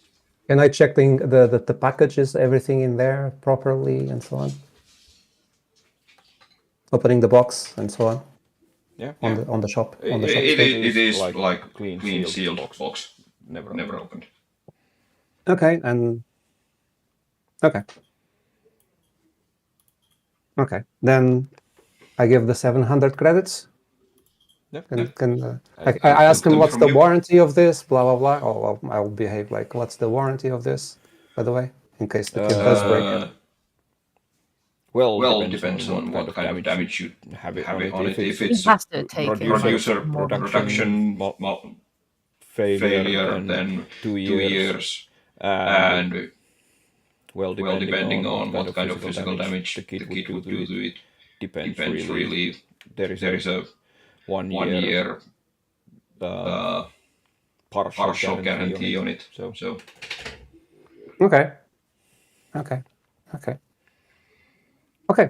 Can I check the packages, everything in there properly and so on? Opening the box and so on. Yeah. On the shop. It is like clean sealed box. Never opened. Okay, and okay. Then I give the 700 credits. I ask him what's the warranty of this, blah blah blah. Oh, well, I'll behave like, what's the warranty of this, by the way, in case the kid does break it. Well, depends on what kind of damage you have on it. If it's producer production failure, then 2 years. And well, depending on what kind of physical damage the kid would do to it, depends really. There is a 1 year partial guarantee on it. So. Okay,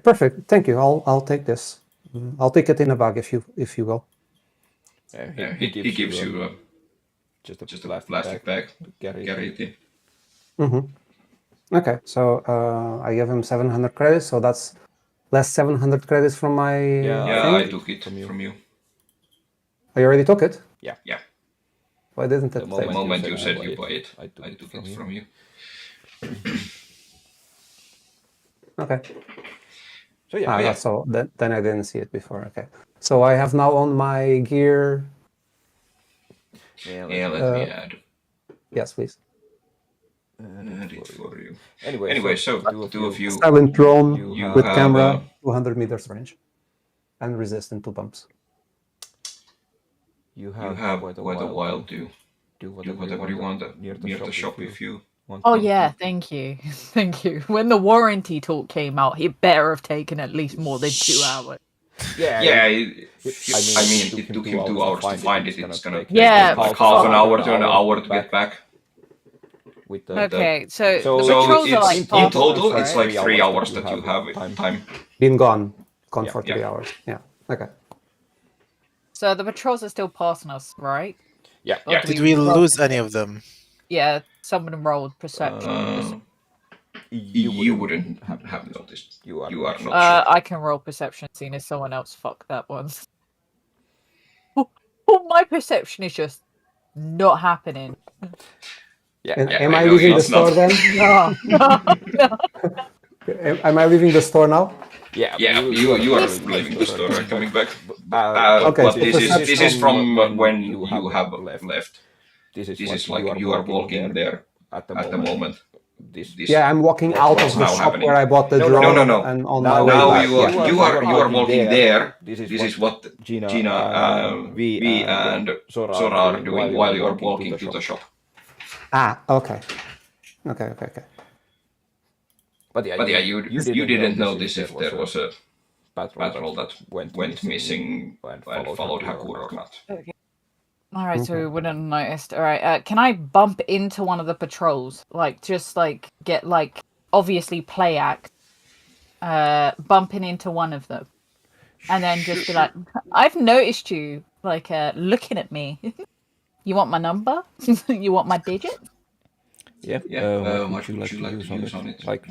perfect. Thank you. I'll take this. I'll take it in a bag if you will. He gives you just a plastic bag to carry it in. Mm-hmm. Okay, so I give him 700 credits, so that's less 700 credits from my thing? I took it from you. Oh, you already took it? Yeah. Why didn't it? The moment you said you buy it, I took it from you. Okay. So yeah. So then I didn't see it before. Okay. So I have now on my gear. Yeah, let me add. Yes, please. Add it for you. Anyway, so two of you. Silent drone you with have, camera, 200 meters range, and resistant to bumps. You have quite a while to do whatever you want near the shop if you want. Oh yeah, thank you. Thank you. When the warranty talk came out, it better have taken at least more than 2 hours. Yeah, I mean, it took him 2 hours to find it. It's gonna take Yeah, like half an hour to an hour to get back. with Okay, so the So patrols are it's like in past total, us, it's right? like 3 hours that you have time. Been gone for Yeah. 3 hours. Yeah. Okay. So the patrols are still passing us, right? Yeah. Or do Did we roll- lose any of them? Yeah, someone rolled perception. You wouldn't have noticed. You are not sure. I can roll perception, seeing as someone else fucked that one. Oh, my perception is just not happening. Yeah. And Yeah, am I I know leaving the it's store not. then? No. Am I leaving the store now? Yeah, you are leaving the store and coming back. Okay, But so this is from when you have have left. This This is is like you are walking there at at the moment. This Yeah, I'm walking out of what's the now shop happening? where I bought the No, drone no. and on Now- my way Now back. you are walking there. This This is what Gina, Gina, V and Sora Sora are are doing doing while you are walking to the shop. Okay. Okay. But But yeah, you didn't notice if there was a patrol patrol that went missing and followed Hakura or not. All right, so we wouldn't have noticed. All right, can I bump into one of the patrols? Like, just like get like obviously play act, bumping into one of them, and then just be like, "I've noticed you, like, looking at me. You want my number? You want my digit? Yeah. Yeah, What would you like to use on it? Like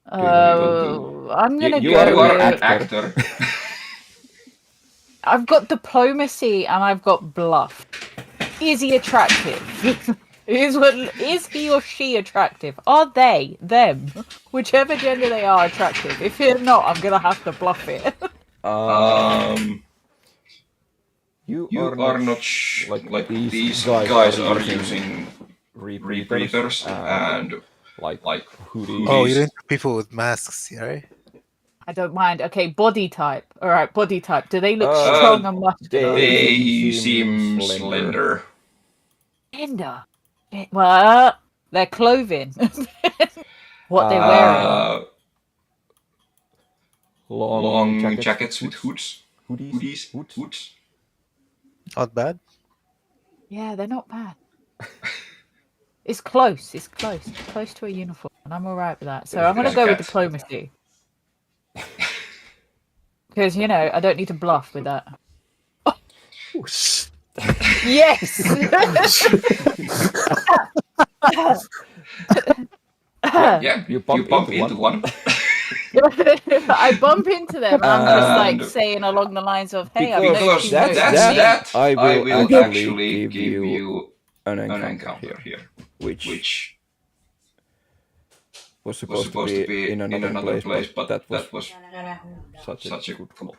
I'm gonna you go. are an with- actor. I've got diplomacy and I've got bluff. Is he attractive? Is he or she attractive? Are they, them, whichever gender they are, attractive? If they're not, I'm gonna have to bluff it. you You are not like these guys are using repeaters and like hoodies. Oh, you're into people with masks, yeah, right? I don't mind. Okay, body type. All right, body type. Do they look strong and muscular? They seem slender. Slender. Well, their clothing. What they're wearing. Long jackets with hoods. hoodies. Hoods. Not bad. Yeah, they're not bad. It's close. It's close. It's close to a uniform, and I'm all right with that. So I'm gonna go with Cat. diplomacy. Because, I don't need to bluff with that. Yes! Yeah, you bump into one. I bump into them and I'm just like And- saying along the lines of, hey, I've Because noticed you that's noticed me. that. I I will will actually give give you an an encounter encounter here, here, which was was supposed to be in another place, but that was such a good call.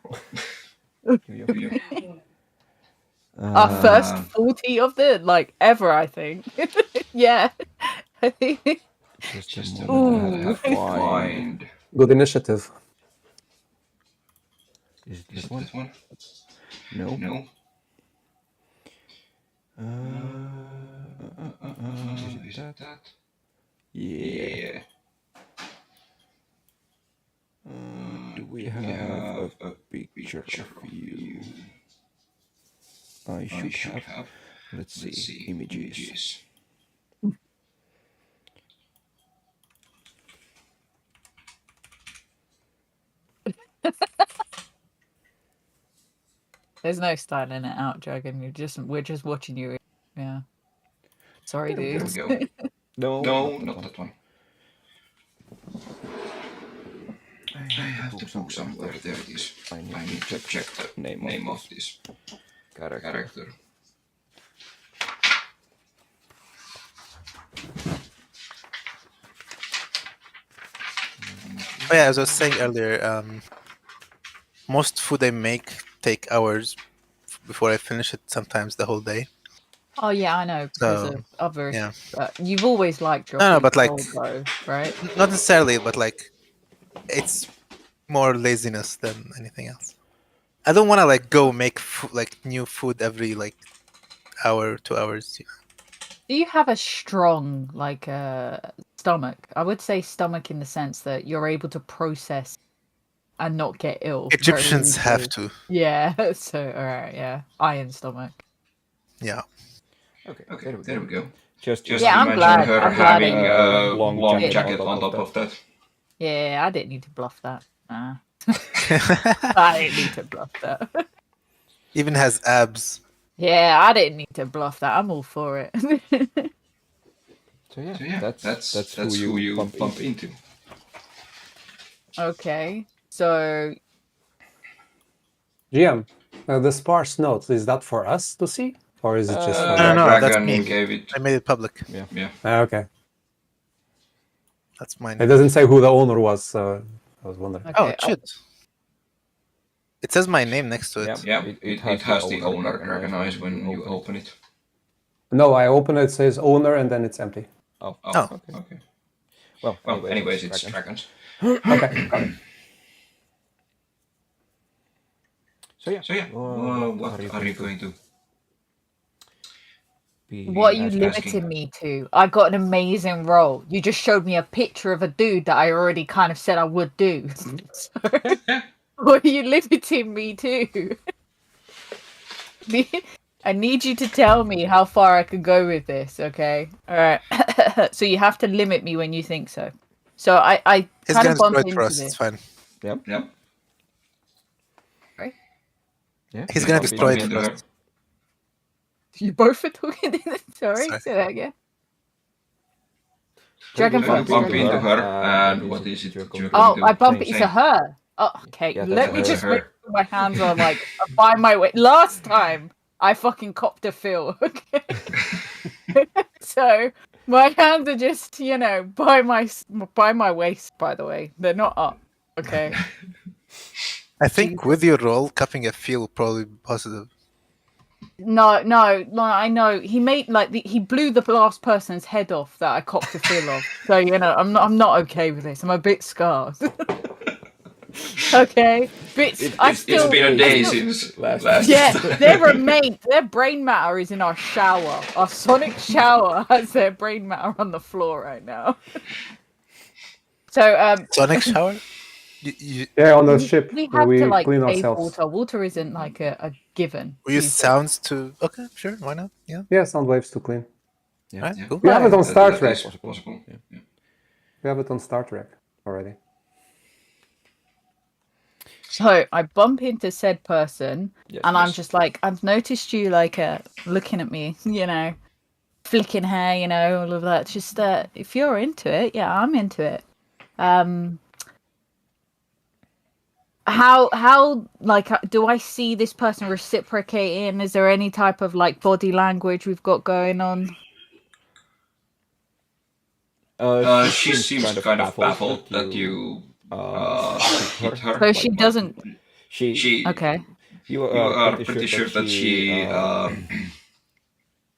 Our first 40 of the, ever, I think. Yeah. I think. Just a Ooh. moment, I have to find. Good initiative. Is it Is this it one? this one? No. No. Is Is it it that? Yeah. Yeah. Do we have a picture of you? I I should should have. have. Let's see. Images. There's no styling it out, Dragon. We're just watching you. Yeah. Sorry, There we dude. go. No, not that one. I have to book somewhere. There it is. I need I need to check the name of this character. Oh, yeah, as I was saying earlier, most food I make take hours before I finish it. Sometimes the whole day. Oh yeah, I know because So, of other. yeah. You've always liked your No, food but, like- cold, though, right? Not necessarily, but it's more laziness than anything else. I don't want to go make new food every hour, 2 hours. Do you have a strong stomach? I would say stomach in the sense that you're able to process and not get ill. Egyptians have to. Yeah. So all right. Yeah. Iron stomach. Yeah. Okay, there we go. Just Yeah, I'm imagine glad. her I'm glad having a long long jacket jacket on on top top of of that. Yeah, I didn't need to bluff that. I didn't need to bluff that. Even has abs. Yeah, I didn't need to bluff that. I'm all for it. So yeah, So yeah, that's who you bump into. Okay, so GM, the sparse notes, is that for us to see? Or is it just for No, them? no, that's Dragon me. gave it. I made it public. Yeah. Okay. That's mine. It doesn't say who the owner was, so I was wondering. okay, Oh, it should. It says my name next to it. Yeah, it has the owner dragon eyes when you open it. No, I open it, says owner, and then it's empty. Oh. Okay. Well, anyways, it's dragons. Okay, got it. So yeah, what are you going to? What are you limiting me to? I got an amazing roll. You just showed me a picture of a dude that I already kind of said I would do. So, what are you limiting me to? I need you to tell me how far I could go with this, okay? Alright. So you have to limit me when you think so. So I He's kind gonna of bumped destroy it into for us. this. It's fine. Yep. Right? Yeah. He's gonna destroy it into for her. us. You both are talking. Sorry, Sorry. say that again. So Dragon you bump bump dragon into bump. her, and what is it you're going Oh, to I bump say? into her. Oh, okay. Yeah, Let me that's just her. make sure my hands are like by my way. Last time I fucking copped a feel. Okay. So my hands are just, by my waist. By the way, they're not up. Okay. I think with your roll, cupping a feel will probably be positive. No, I know. He made he blew the last person's head off that I copped a feel of. So I'm not okay with this. I'm a bit scarred. Okay, bits. It's been a day since last. Yeah, their brain matter is in our shower. Our sonic shower has their brain matter on the floor right now. So Sonic shower? Yeah, on the ship, we have to clean save ourselves. water. Water isn't like a given. We use sounds to... Okay, sure, why not? Yeah. Yeah, sound waves to clean. Yeah. Alright, cool. We have it on Star That Trek. is possible. Yeah. We have it on Star Trek already. So I bump into said person, and I'm Yes. just like, I've noticed you looking at me, flicking hair, all of that. Just if you're into it, yeah, I'm into it. How do I see this person reciprocating? Is there any type of body language we've got going on? She seems kind of baffled that you hit her. So she doesn't. She. Okay. You You are pretty sure that she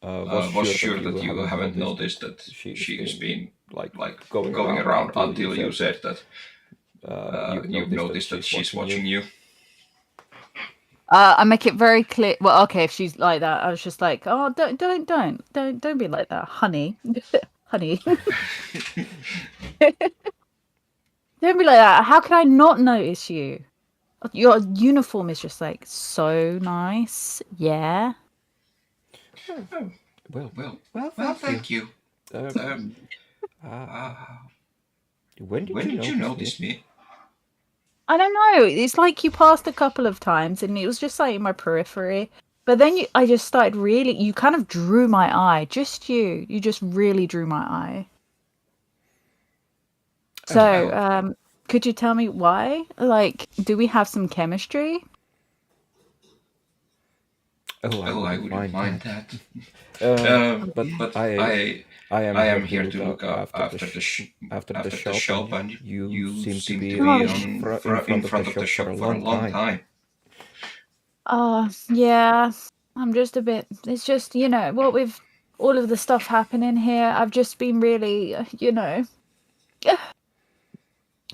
was sure that you haven't noticed that she has been going around until you said that you've noticed that she's watching you. I make it very clear. Well, okay, if she's like that, I was just like, oh, don't be like that, honey, honey. Don't be like that. How can I not notice you? Your uniform is just so nice. Yeah. Well, thank you. When did you notice me? I don't know. It's like you passed a couple of times, and it was just in my periphery. But then I just started really. You kind of drew my eye. Just you. You just really drew my eye. So, could you tell me why? Do we have some chemistry? Oh, I wouldn't mind that. But I am here to look after the shop, and you seem to be in front of the shop for a long time. Yeah. I'm just a bit. It's just what with all of the stuff happening here. I've just been really,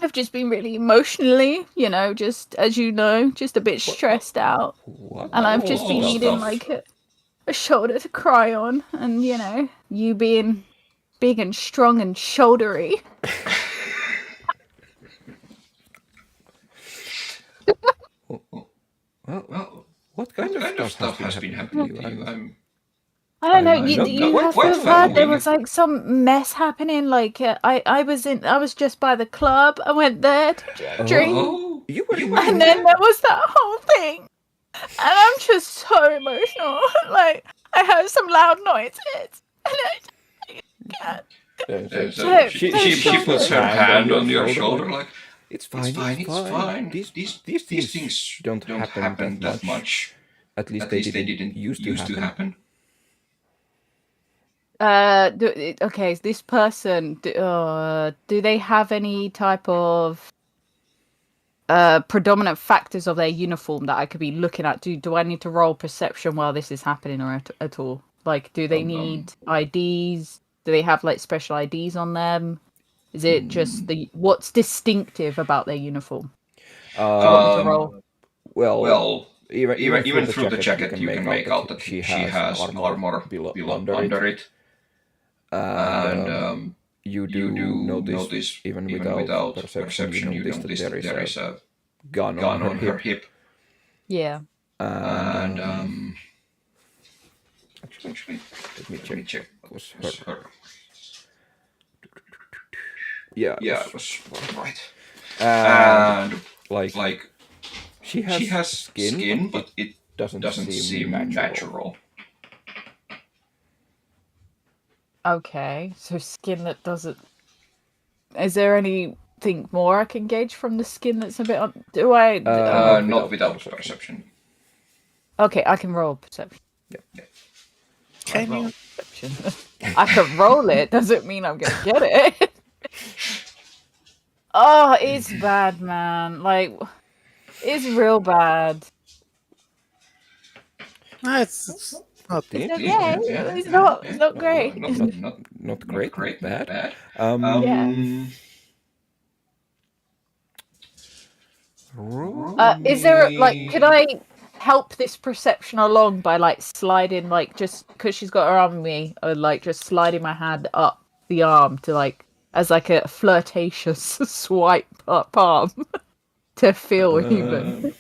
I've just been really emotionally, just as just a bit stressed out. And I've just been needing a shoulder to cry on, and you being big and strong and shouldery. Well, what kind of stuff has been happening to you? I don't know. I'm You not have to quite have heard there following. was like some mess happening. Like I was just by the club. I went there to drink, Oh, you were and then there was that whole thing. And I'm just so emotional. Like I heard some loud noises, and I can't. So she puts her hand on your shoulder, like, like, it's fine. These things don't happen that much. At least they didn't used to happen. Okay, this person, do they have any type of predominant factors of their uniform that I could be looking at? Do I need to roll perception while this is happening, or at all? Like, do they need IDs? Do they have like special IDs on them? Is it just what's distinctive about their uniform? Do you want me to roll? Well, even through the jacket, you can make out that she has armor below under it. And you do notice, even without perception, you notice that there is a gun on her hip. Yeah. And actually, let me check. It was her. Yeah, it was right. And like she has skin, but it doesn't seem natural. Okay, so skin that doesn't. Is there anything more I can gauge from the skin that's a bit on? Do I? Not without perception. Okay, I can roll perception. Yeah. Can you? Perception. I can roll it. Doesn't mean I'm gonna get it. Oh, it's bad, man. Like, it's real bad. No, it's not. It's okay. It's not. It's not great. Not great. Bad. Yeah. Is there could I help this perception along by like sliding, like just because she's got her arm on me, or like just sliding my hand up the arm to like as like a flirtatious swipe up palm to feel even.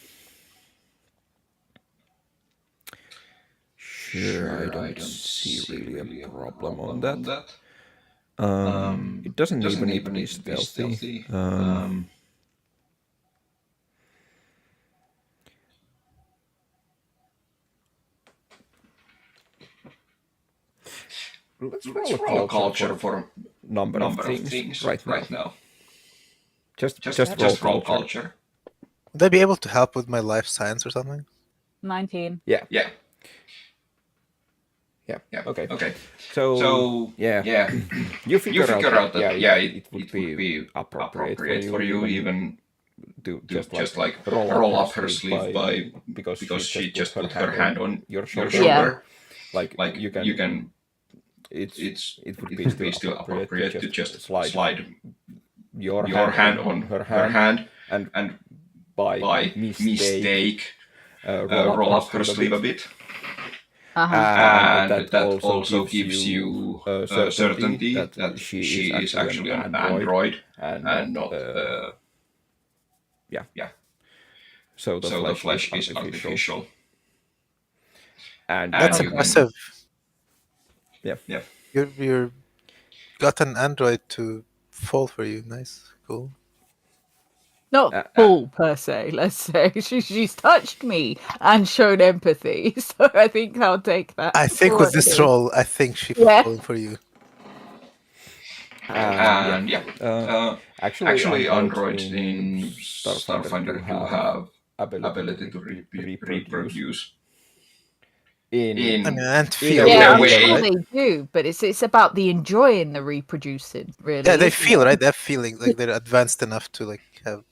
Sure, I don't see really a problem on that. It doesn't even need to be stealthy. Let's roll a culture for number of things right now. Just roll culture. Would I be able to help with my life science or something? 19. Yeah. Okay. So yeah. You figure out that it would be appropriate for you even to just like roll up her sleeve because she just put her hand on your shoulder. Yeah. Like you can. It would be still appropriate to just slide your hand on her hand and by mistake roll up her sleeve a bit. And that also gives you certainty that she is actually an android and not So the flesh is artificial. And That's you impressive. Yeah. You're got an android to fall for you. Nice, cool. Not full per se, let's say. She's touched me and shown empathy, so I think I'll take that. I think with this role, I think she's falling for you. And actually, androids in Starfinder do have ability to reproduce. And feel. Yeah, I'm way, sure right? they do, but it's about the enjoying the reproducing, really. Yeah, they feel right. They're feeling like they're advanced enough to like have.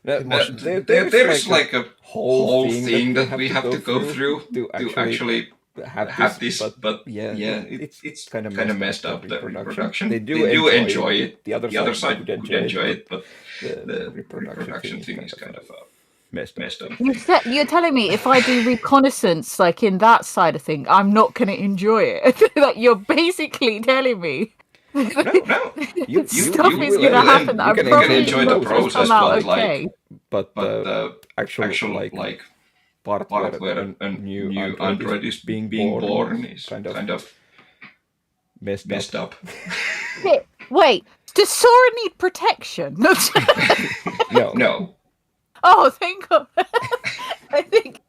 There is like a whole thing that we have to go through to actually have this, but it's kind of messed up, the reproduction. They do enjoy it. The other side would enjoy it, but the reproduction thing is kind of messed up. You're telling me if I do reconnaissance, like in that side of thing, I'm not going to enjoy it? Like you're basically telling me. No. Stuff you is will gonna end. happen. You I'm can probably enjoy the not gonna process, come out but okay. But the actual part part where a new new android is being born is kind of messed messed up. up. Wait, does Sora need protection? No. Oh, thank God. I think.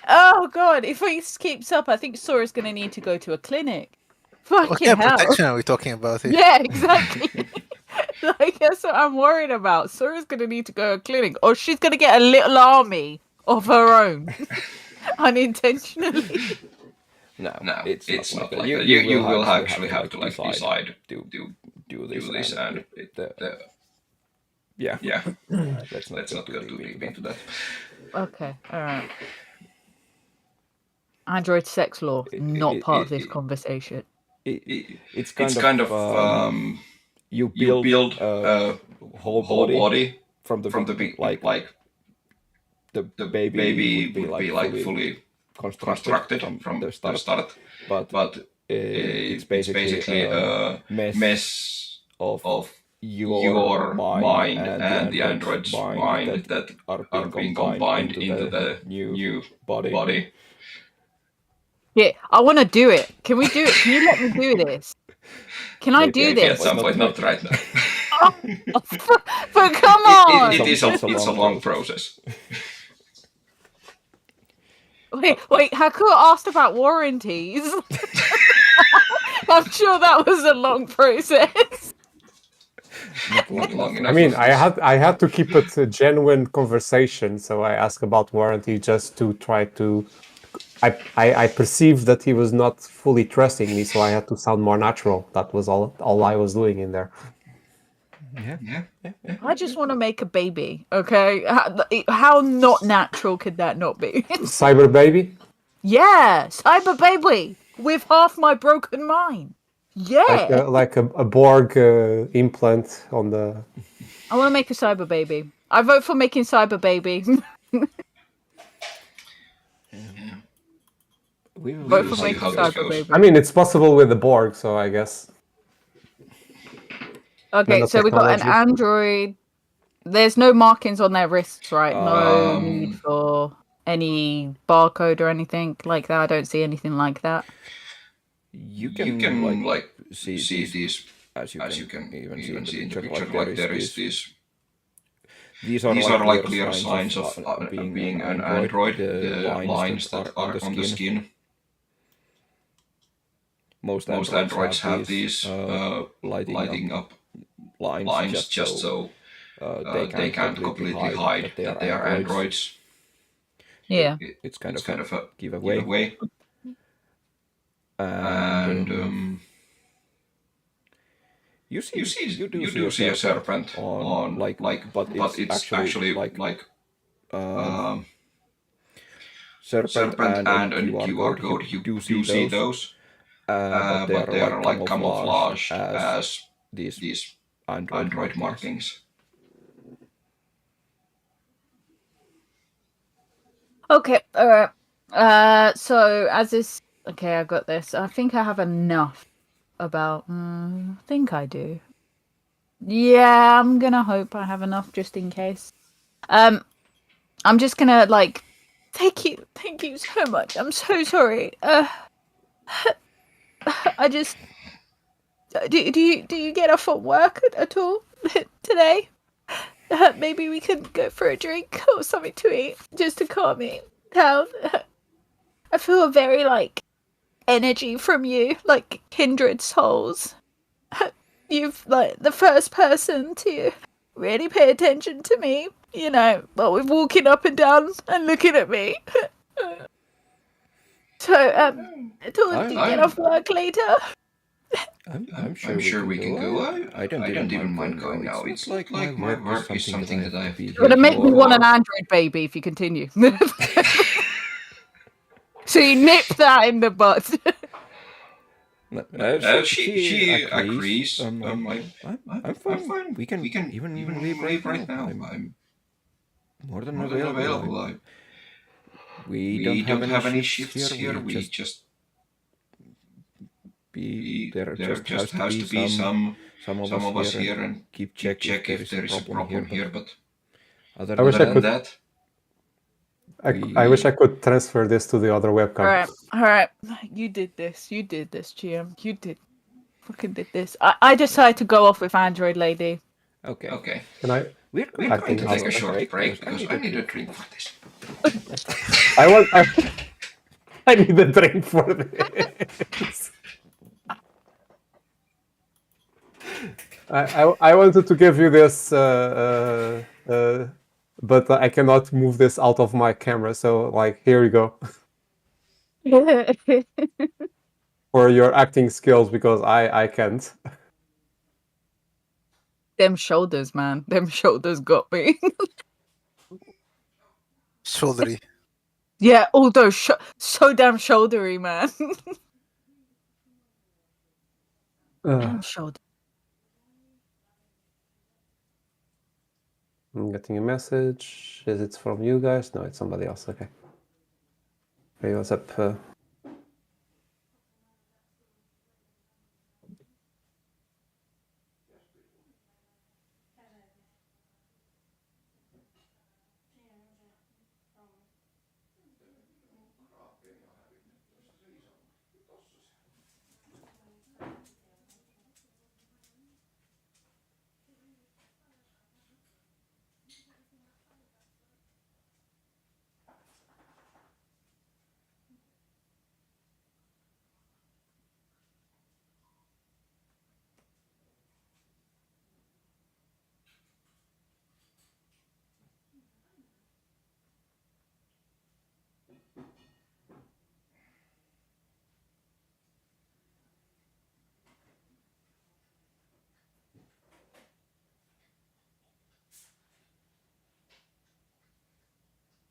Oh God, if this keeps up, I think Sora's gonna need to go to a clinic. What Fucking kind of hell. protection are we talking about here? Yeah, exactly. Like, that's what I'm worried about. Sora's gonna need to go to a clinic, or she's gonna get a little army of her own, unintentionally. No, No, it's not like that. that. You will actually have have to to decide to do do this, this, and yeah. yeah. Let's not Let's go not too go deep too into deep into that. that. Okay, alright. Android sex law, not part of this conversation. It's It's kind of you build a whole body from the like the baby would be like fully constructed from the start, but it's basically a mess of your mind and the android's mind that are being combined into the new body. Yeah, I want to do it. Can we do it? Can you let me do this? Can I do Maybe this? At some point, not right now. But come on! It's a long process. Wait, Haku asked about warranties. I'm sure that was a long process. Not long enough. I mean, I had to keep it a genuine conversation, so I asked about warranty just to try to. I perceived that he was not fully trusting me, so I had to sound more natural. That was all I was doing in there. Yeah. I just want to make a baby, okay? How not natural could that not be? Cyber baby, Yeah, cyber baby with half my broken mind. Yeah, like a Borg implant on the. I want to make a cyber baby. I vote for making cyber baby. We will Vote for see making how this cyber goes. baby. I mean, it's possible with the Borg, so I guess. Okay, so we got an Nanotechnology. android. There's no markings on their wrists, right? No Um, need for any barcode or anything like that. I don't see anything like that. You can like see these as you can even see in the picture. Like there is this. These are like clear signs of being an android. The lines that are on the skin. Most androids have these lighting up lines just so they can't completely hide that they are androids. Yeah. It's kind of a giveaway. And you do see a serpent on but it's actually like serpent and a QR code. You do see those, but they are like camouflaged as these android markings. Okay, alright. So as this okay, I got this. I think I have enough about I think I do. Yeah, I'm gonna hope I have enough just in case. I'm just gonna like thank you so much. I'm so sorry. I just do you get off at work at all today? Maybe we could go for a drink or something to eat just to calm me down. I feel a very like energy from you, like kindred souls. You've like the first person to really pay attention to me, you know, while we're walking up and down and looking at me. So, do you get off work later? I'm I'm sure we can go. I don't even mind going now. It's like my work is something that I have to be You're gonna here make me for. want an android baby if you continue. So you nip that in the bud. She agrees. I'm I'm fine. We can even leave right now. I'm more than available. We don't have any shifts here. We just be there. Just has to be some of us here and keep check if there is a problem here. But other than that, I wish I could transfer this to the other webcam. All right. You did this, GM. You fucking did this. I decided to go off with Android Lady. Okay. Can I? We're trying to take a short break because I need a drink for this. I need a drink for this. I wanted to give you this, but I cannot move this out of my camera. So, like, here you go for your acting skills because I can't. Them shoulders, man. Them shoulders got me. Shouldery. Yeah, although so damn shouldery, man. Damn shoulder. I'm getting a message. Is it from you guys? No, it's somebody else. Okay. Hey, what's up?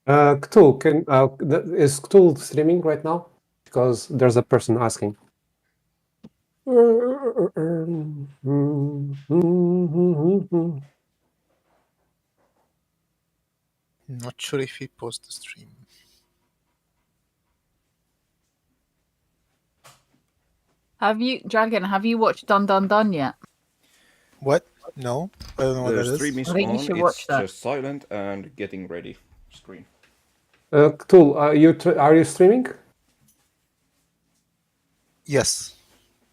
Cthulhu, is Cthulhu streaming right now? Because there's a person asking. Not sure if he posts the stream. Have you watched Dun Dun Dun yet? What? No, I don't know what that The is. stream is I think you on. should It's watch that. just silent and getting ready. Screen. Cthulhu, are you streaming? Yes.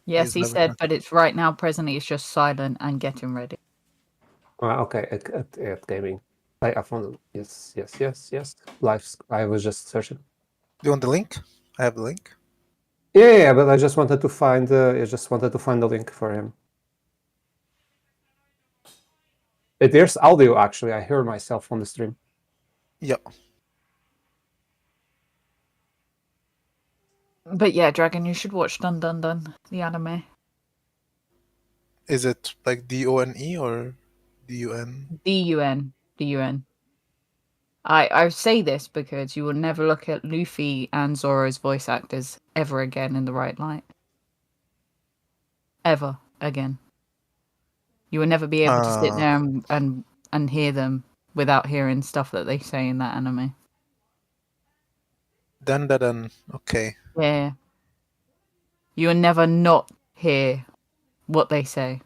Yes, He's he never said, done. but it's right now. Presently, it's just silent and getting ready. Okay, at gaming. I found it. Yes. Live. I was just searching. Do you want the link? I have the link. Yeah, but I just wanted to find. The link for him. There's audio actually. I hear myself on the stream. Yeah. But yeah, Dragon, you should watch Dun Dun Dun, the anime. Is it like DONE or DUN? DUN. I say this because you will never look at Luffy and Zoro's voice actors ever again in the right light. Ever again. You will never be able to sit there and hear them without hearing stuff that they say in that anime. Dun. Okay. Yeah. You will never not hear what they say.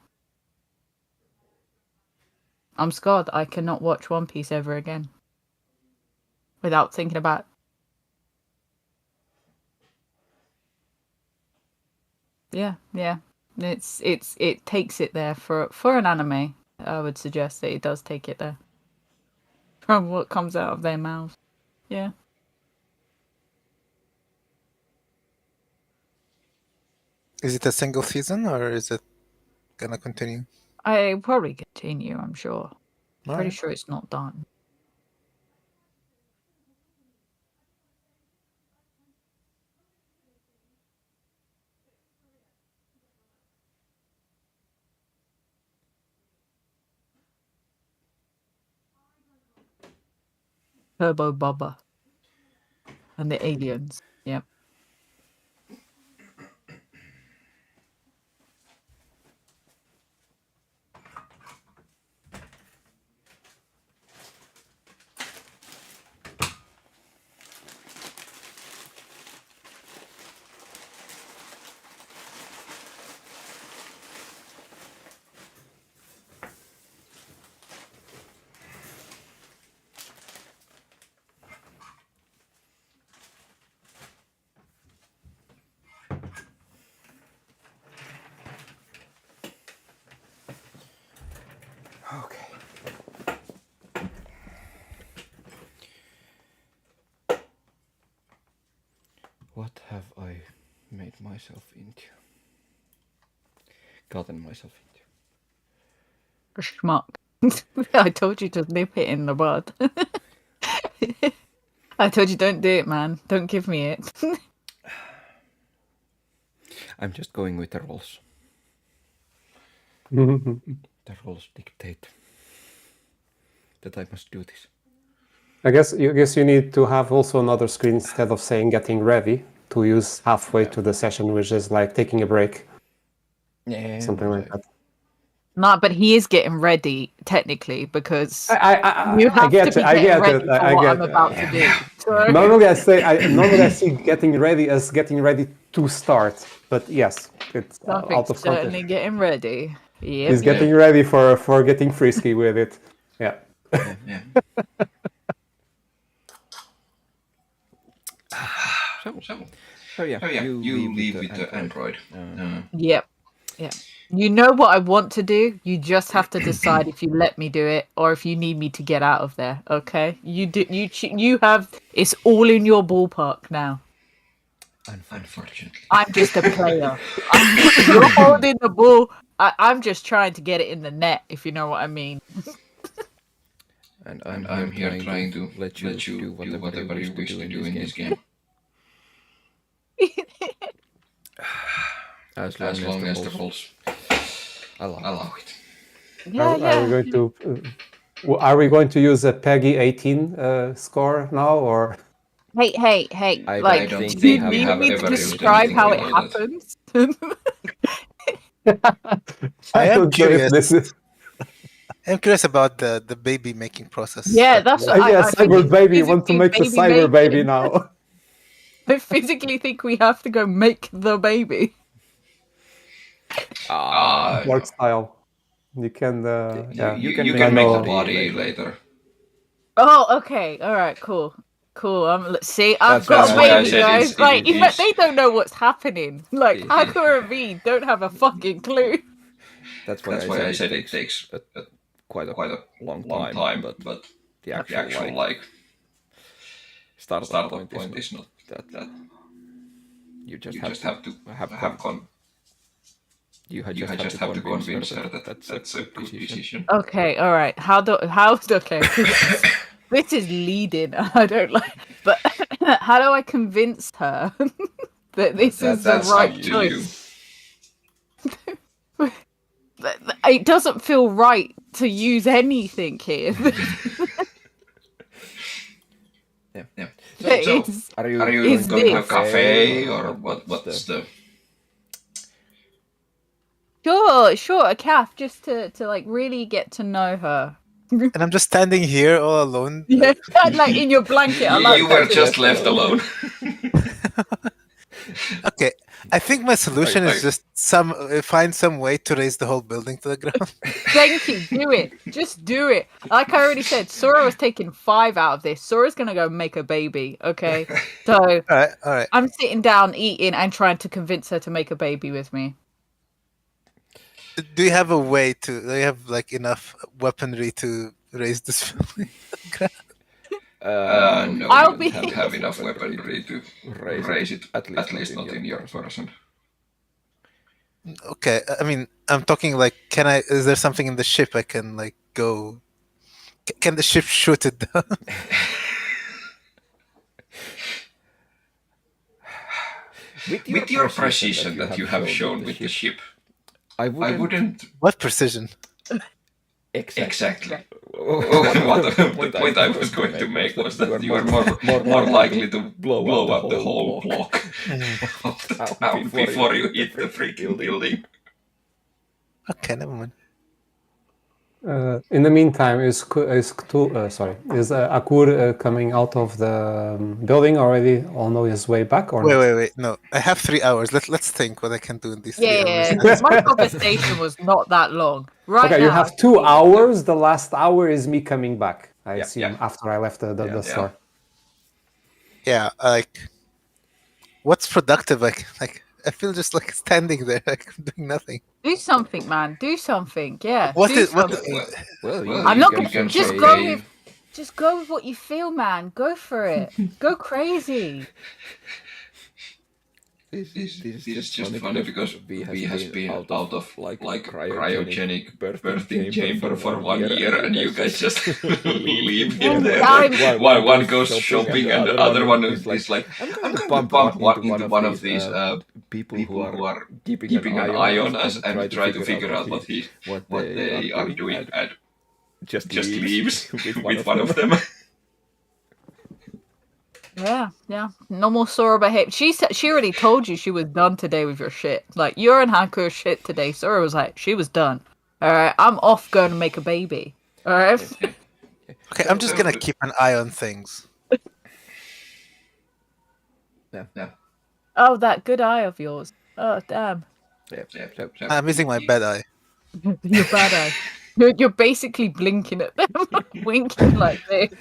I'm scarred. I cannot watch One Piece ever again without thinking about. Yeah. It takes it there for an anime. I would suggest that it does take it there from what comes out of their mouths. Yeah. Is it a single season or is it gonna continue? I probably continue. I'm sure. Pretty Alright. sure it's not done. Turbo Bubba and the aliens. Yep. Okay. What have I made myself into? Gotten myself into? Schmuck. I told you to nip it in the bud. I told you don't do it, man. Don't give me it. I'm just going with the rules. Mhm. The rules dictate that I must do this. I guess you need to have also another screen instead of saying getting ready to use halfway to the session, which is like taking a break, Yeah, something like that. No, but he is getting ready technically because I you have get to it. be I getting get ready it. for I what get I'm it. about to do. So Normally I see getting ready as getting ready to start, but yes, it's out nothing's of certainly context. getting ready. Yep. He's getting ready for getting frisky with it. Yeah. Yeah. So yeah, you leave with the Android. Yep. Yeah. You know what I want to do. You just have to decide if you let me do it or if you need me to get out of there. Okay. You do. You have. It's all in your ballpark now. Unfortunately. I'm just a player. You're holding the ball. I'm just trying to get it in the net, if you know what I mean. And I'm here trying to let you do whatever you wish to do in this game. As long as the rules allow it. Yeah, Are we going to? Are we going to use a Peggy 18 score now, or? Hey! I Like, don't think do you we need have me ever to used describe how it anything like that. happens? I am don't know if curious. this is. I'm curious about the baby making process. Yeah, that's what Yeah, I think cyber it's baby. Want to physically make the baby cyber baby making. now? I physically think we have to go make the baby. Work style. You can. Yeah. You can make make the the body later. Oh, okay. All right, cool. See, I've That's got a why I baby, said guys. it's- Like, it is- they don't know what's happening. Like, Hagar and me don't have a fucking clue. That's why I said it takes quite a long time, but the actual like startup point is not that. You just have to you just have to convince her that that's a good decision. Okay, all right. Okay. This is leading. I don't like, but how do I convince her that this is the That's right up to choice? It doesn't feel right to use anything here. Yeah. So, Are you is going to have this cafe or what's the? sure a calf just to like really get to know her. And I'm just standing here all alone. Yeah, like in your blanket. I like You that were too. just left alone. Okay, I think my solution is just find some way to raise the whole building to the ground. Thank you. Do it. Just do it. Like I already said, Sora was taking 5 out of this. Sora's gonna go make a baby. Okay, so All right. I'm sitting down, eating, and trying to convince her to make a baby with me. Do you have a way to? Do you have like enough weaponry to raise this building? No, I'll you be- don't have enough weaponry to raise it. At least not in your person. Okay, I mean, I'm talking like, is there something in the ship I can like go? Can the ship shoot it down? With your precision that you have shown with the ship, I wouldn't. What precision? Exactly. What the point I was going to make was that you are more likely to blow up the whole block of the town before you hit the freaking building. Okay, never mind. In the meantime, is Akur coming out of the building already on his way back, or not? Wait. No, I have 3 hours. Let's think what I can do in these 3 hours. Yeah, my conversation was not that long. Right Okay, now, you have 2 hours. The last hour is me coming back. I assume after I left the store. Yeah, like, what's productive? Like I feel just like standing there, like doing nothing. Do something, man. Do something. Yeah. What do is what? something. Well, I'm not you gonna can just say, go with. Just go with what you feel, man. Go for it. Go crazy. This is just funny because we has been out of like cryogenic birthing chamber for 1 year, and you guys just leave him there. Like, one goes shopping, and the other one is like, I'm going to bump into one of these people who are keeping an eye on us and try to figure out what they are doing, and just leaves with one of them. Yeah. No more Sora behavior. She already told you she was done today with your shit. Like, you're in Haku's shit today. Sora was like, she was done. Alright, I'm off going to make a baby. Alright? Okay, I'm just gonna keep an eye on things. Yeah. Oh, that good eye of yours. Oh, damn. So, I'm using my bad eye. Your bad eye. You're basically blinking at them, winking like this.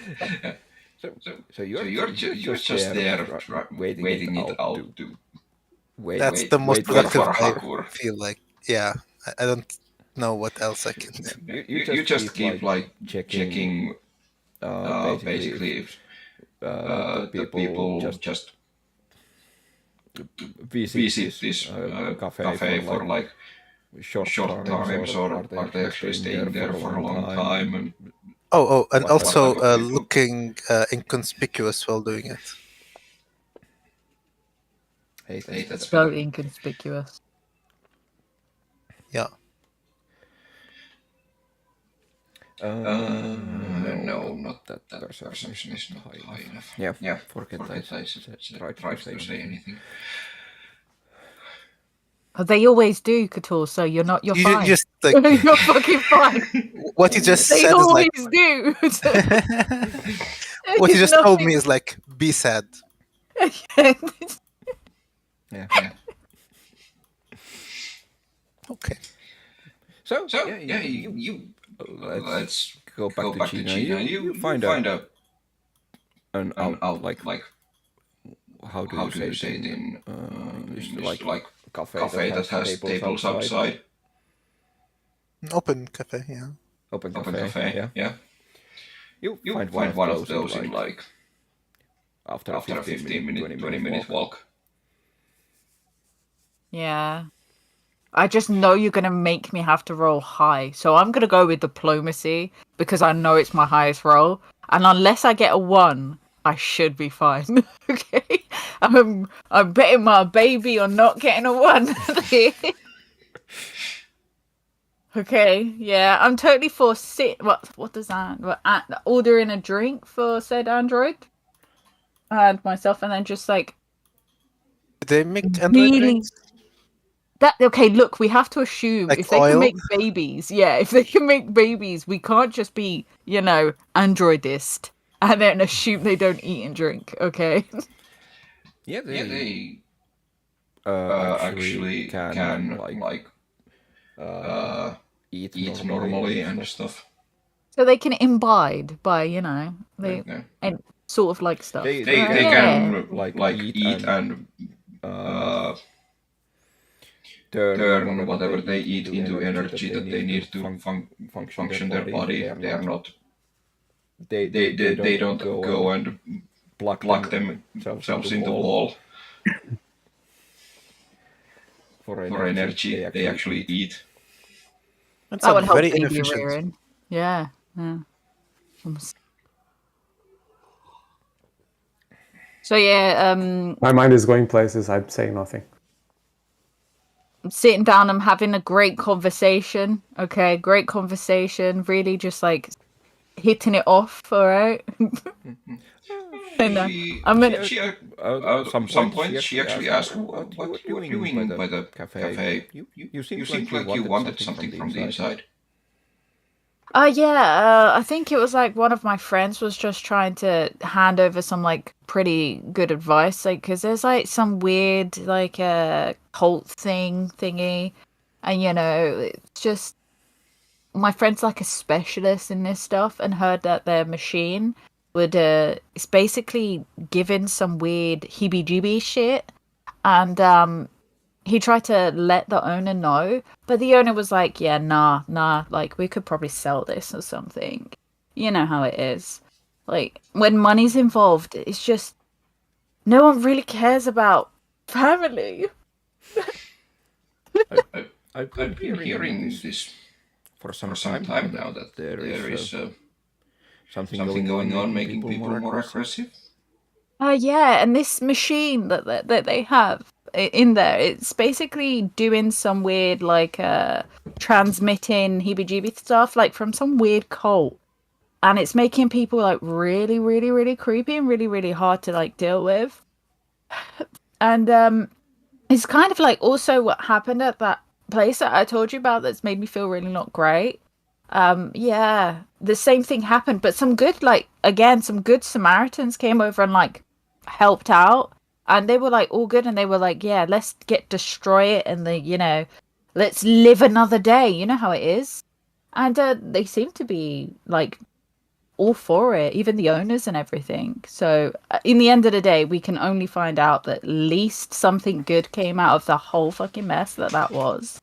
So you're just there waiting it out to That's the most wait productive for I Hakur. feel like. Yeah, I don't know what else I can do. You just keep like checking basically if the people just visit this cafe for like short times, or are they actually staying there for a long time? And And What also type of people? looking inconspicuous while doing it. hey, that's So inconspicuous. Yeah. No, not that perception is not high enough. Yeah, forget I tried to say anything. Oh, they always do, Couture, so you're You fine. just like You're fucking fine. what you just They said is like always do. what you It's just told nothing- me is like be sad. Yeah. Okay. So yeah, you let's go back to China. You find an out like how do you say it in English? Like cafe that has tables outside. An open cafe, yeah. Open cafe. Yeah. You find one of those in like after a 20 minute walk. Yeah. I just know you're going to make me have to roll high. So I'm going to go with diplomacy because I know it's my highest roll. And unless I get a 1, I should be fine. Okay? I'm betting my baby on not getting a 1. Okay, yeah. I'm totally for what does that? Ordering a drink for said android. And myself, and then just like Did they make Android drinks? Okay, look, we have to assume Like if they can oil? make babies, if they can make babies, we can't just be, androidist and then assume they don't eat and drink, okay? Yeah, they actually can like eat normally and stuff. So they can imbibe by, they Yeah. and sort of like stuff. They right? can like eat and turn whatever they eat into energy that they need to function their body. They are not. They don't go and plug themselves in the wall for energy. They actually eat. That's That would help very baby inefficient. rearing. Yeah. So My mind is going places. I'm saying nothing. I'm sitting down, I'm having a great conversation. Okay, great conversation. Really just like hitting it off, alright? And I'm gonna At some point she actually asked, "What you were doing by the cafe? You seemed like you wanted something from the inside." I think it was like one of my friends was just trying to hand over some like pretty good advice, like because there's like some weird like cult thingy, and it's just my friend's like a specialist in this stuff and heard that their machine would it's basically given some weird heebie-jeebie shit, and he tried to let the owner know, but the owner was like, yeah, nah, like we could probably sell this or something. You know how it is. Like when money's involved, it's just no one really cares about family. I've been hearing this for some time now that there is something going on making people more aggressive. Yeah, and this machine that they have in there, it's basically doing some weird like transmitting heebie-jeebie stuff like from some weird cult, and it's making people like really, really, really creepy and really, really hard to like deal with. And it's kind of like also what happened at that place that I told you about that's made me feel really not great. Yeah, the same thing happened, but some good Samaritans came over and like helped out, and they were like all good, and they were like, yeah, let's destroy it, and let's live another day. You know how it is. And they seem to be like all for it, even the owners and everything. So in the end of the day, we can only find out that at least something good came out of the whole fucking mess that was.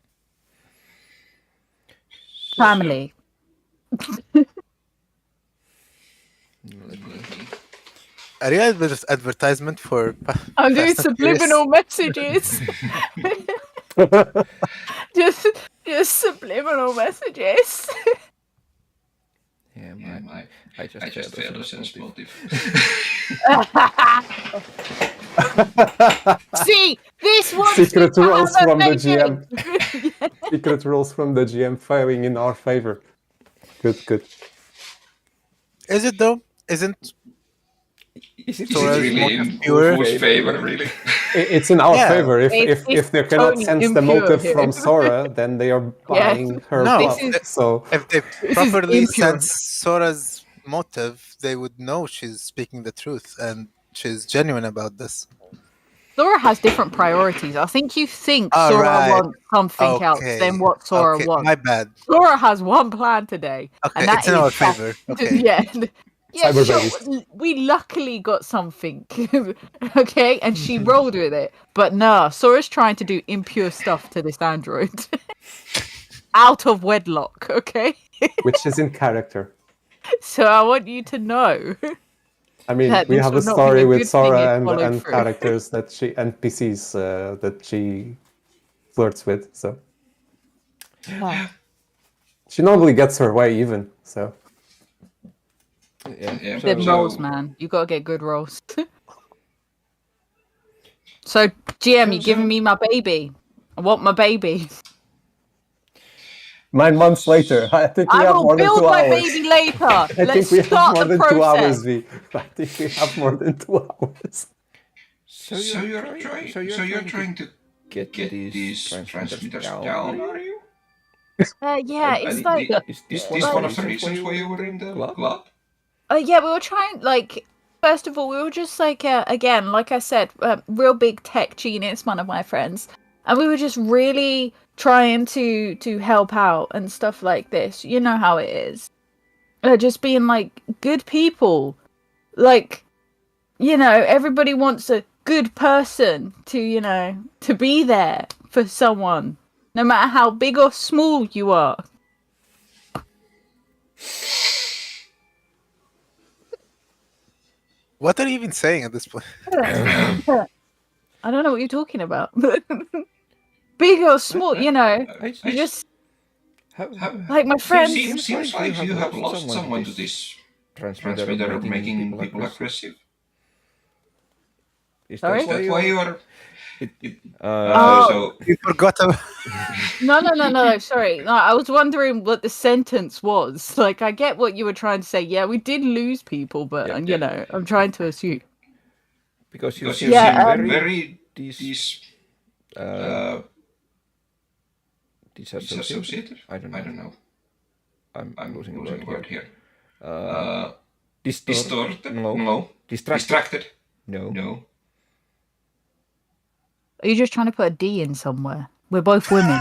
Family. A real advertisement for. I'm doing Fast and Furious. subliminal messages. just subliminal messages. Yeah, I just failed a sense motive. See, this was secret rules from the GM. Secret rules from the GM firing in our favor. Good. Is it though? Isn't Sora's really motive in pure? whose favor, really? It's in our Yeah. favor. If they cannot totally sense the impure motive here. from Sora, then they are buying her No, bluff. this So If they is properly impure. sense Sora's motive, they would know she's speaking the truth and she's genuine about this. Sora has different priorities. I think you think All Sora right. wants something else than what Sora wants. My bad. Sora has one plan today. Okay, and that it's in our is favor. Okay. Yeah. Yeah, Cyber sure. We luckily got something, okay, and she rolled with it. But no, Sora's trying to do impure stuff to this android, out of wedlock, okay. which is in character. So I want you to know. I mean, that we this have a will not be story a with good thing if Sora followed and through. characters that NPCs that she flirts with. So Yeah. she normally gets her way, even. So Yeah. Good rolls, man. You gotta get good rolls. So GM, you giving me my baby? I want my baby. 9 months later, I think we I have will more than build 2 my hours. baby later. I Let's think we have start more the than 2 hours, process. V. I think we have more than 2 hours. So you're trying to get these transmitters down, are you? Yeah, it's like Is this one of the reasons why you were in the club? yeah, we were trying like. First of all, we were just like again, like I said, real big tech genius, one of my friends, and we were just really trying to help out and stuff like this. You know how it is. Just being like good people, like everybody wants a good person to be there for someone, no matter how big or small you are. What are you even saying at this point? I don't know what you're talking about. Big or small, I just How, like my friends. seems like you have lost someone to this transmitter making people aggressive. Is Sorry? that why you are? Oh. You forgot about. No, sorry. No, I was wondering what the sentence was. Like, I get what you were trying to say. Yeah, we did lose people, but I'm trying to assume. Because you seem very disassociated. I don't know. I'm losing a word here. Distorted? No. Distracted? No. Are you just trying to put a D in somewhere? We're both women.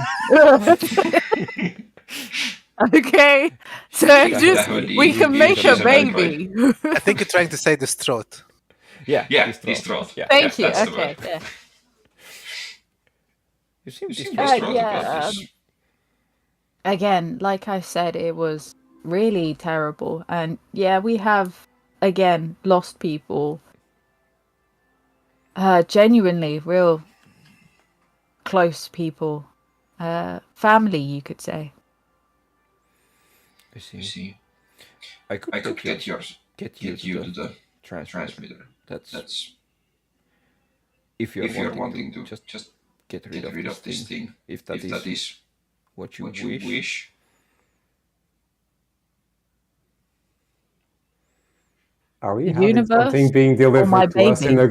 Okay, so we can make a baby. I think you're trying to say distraught. Yeah, distraught. Yeah, Thank you. that's the Okay, word. yeah. You seem distraught yeah. Again, like I said, it was really terrible, and yeah, we have again lost people. Genuinely, real close people, family, you could say. I see. I could get you to the transmitter. That's if you're wanting to just get rid of this thing. If that is what you wish. Are we The having universe something being or my delivered to us in baby?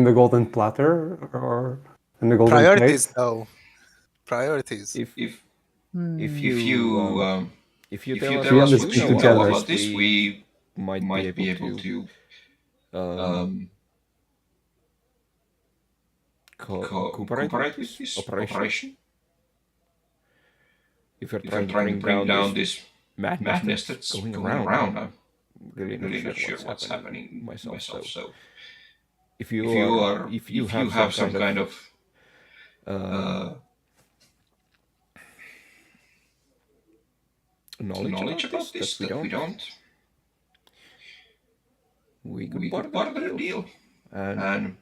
the golden platter or in the golden Priorities, plate? though. Priorities. If Hmm. if you tell us We what you understand know each other. about this, we might be able to cooperate with this operation. If you're trying to bring down this madness that's going around, I'm really not sure what's happening myself. So if you have some kind of knowledge about this that we don't, we could barter a deal. And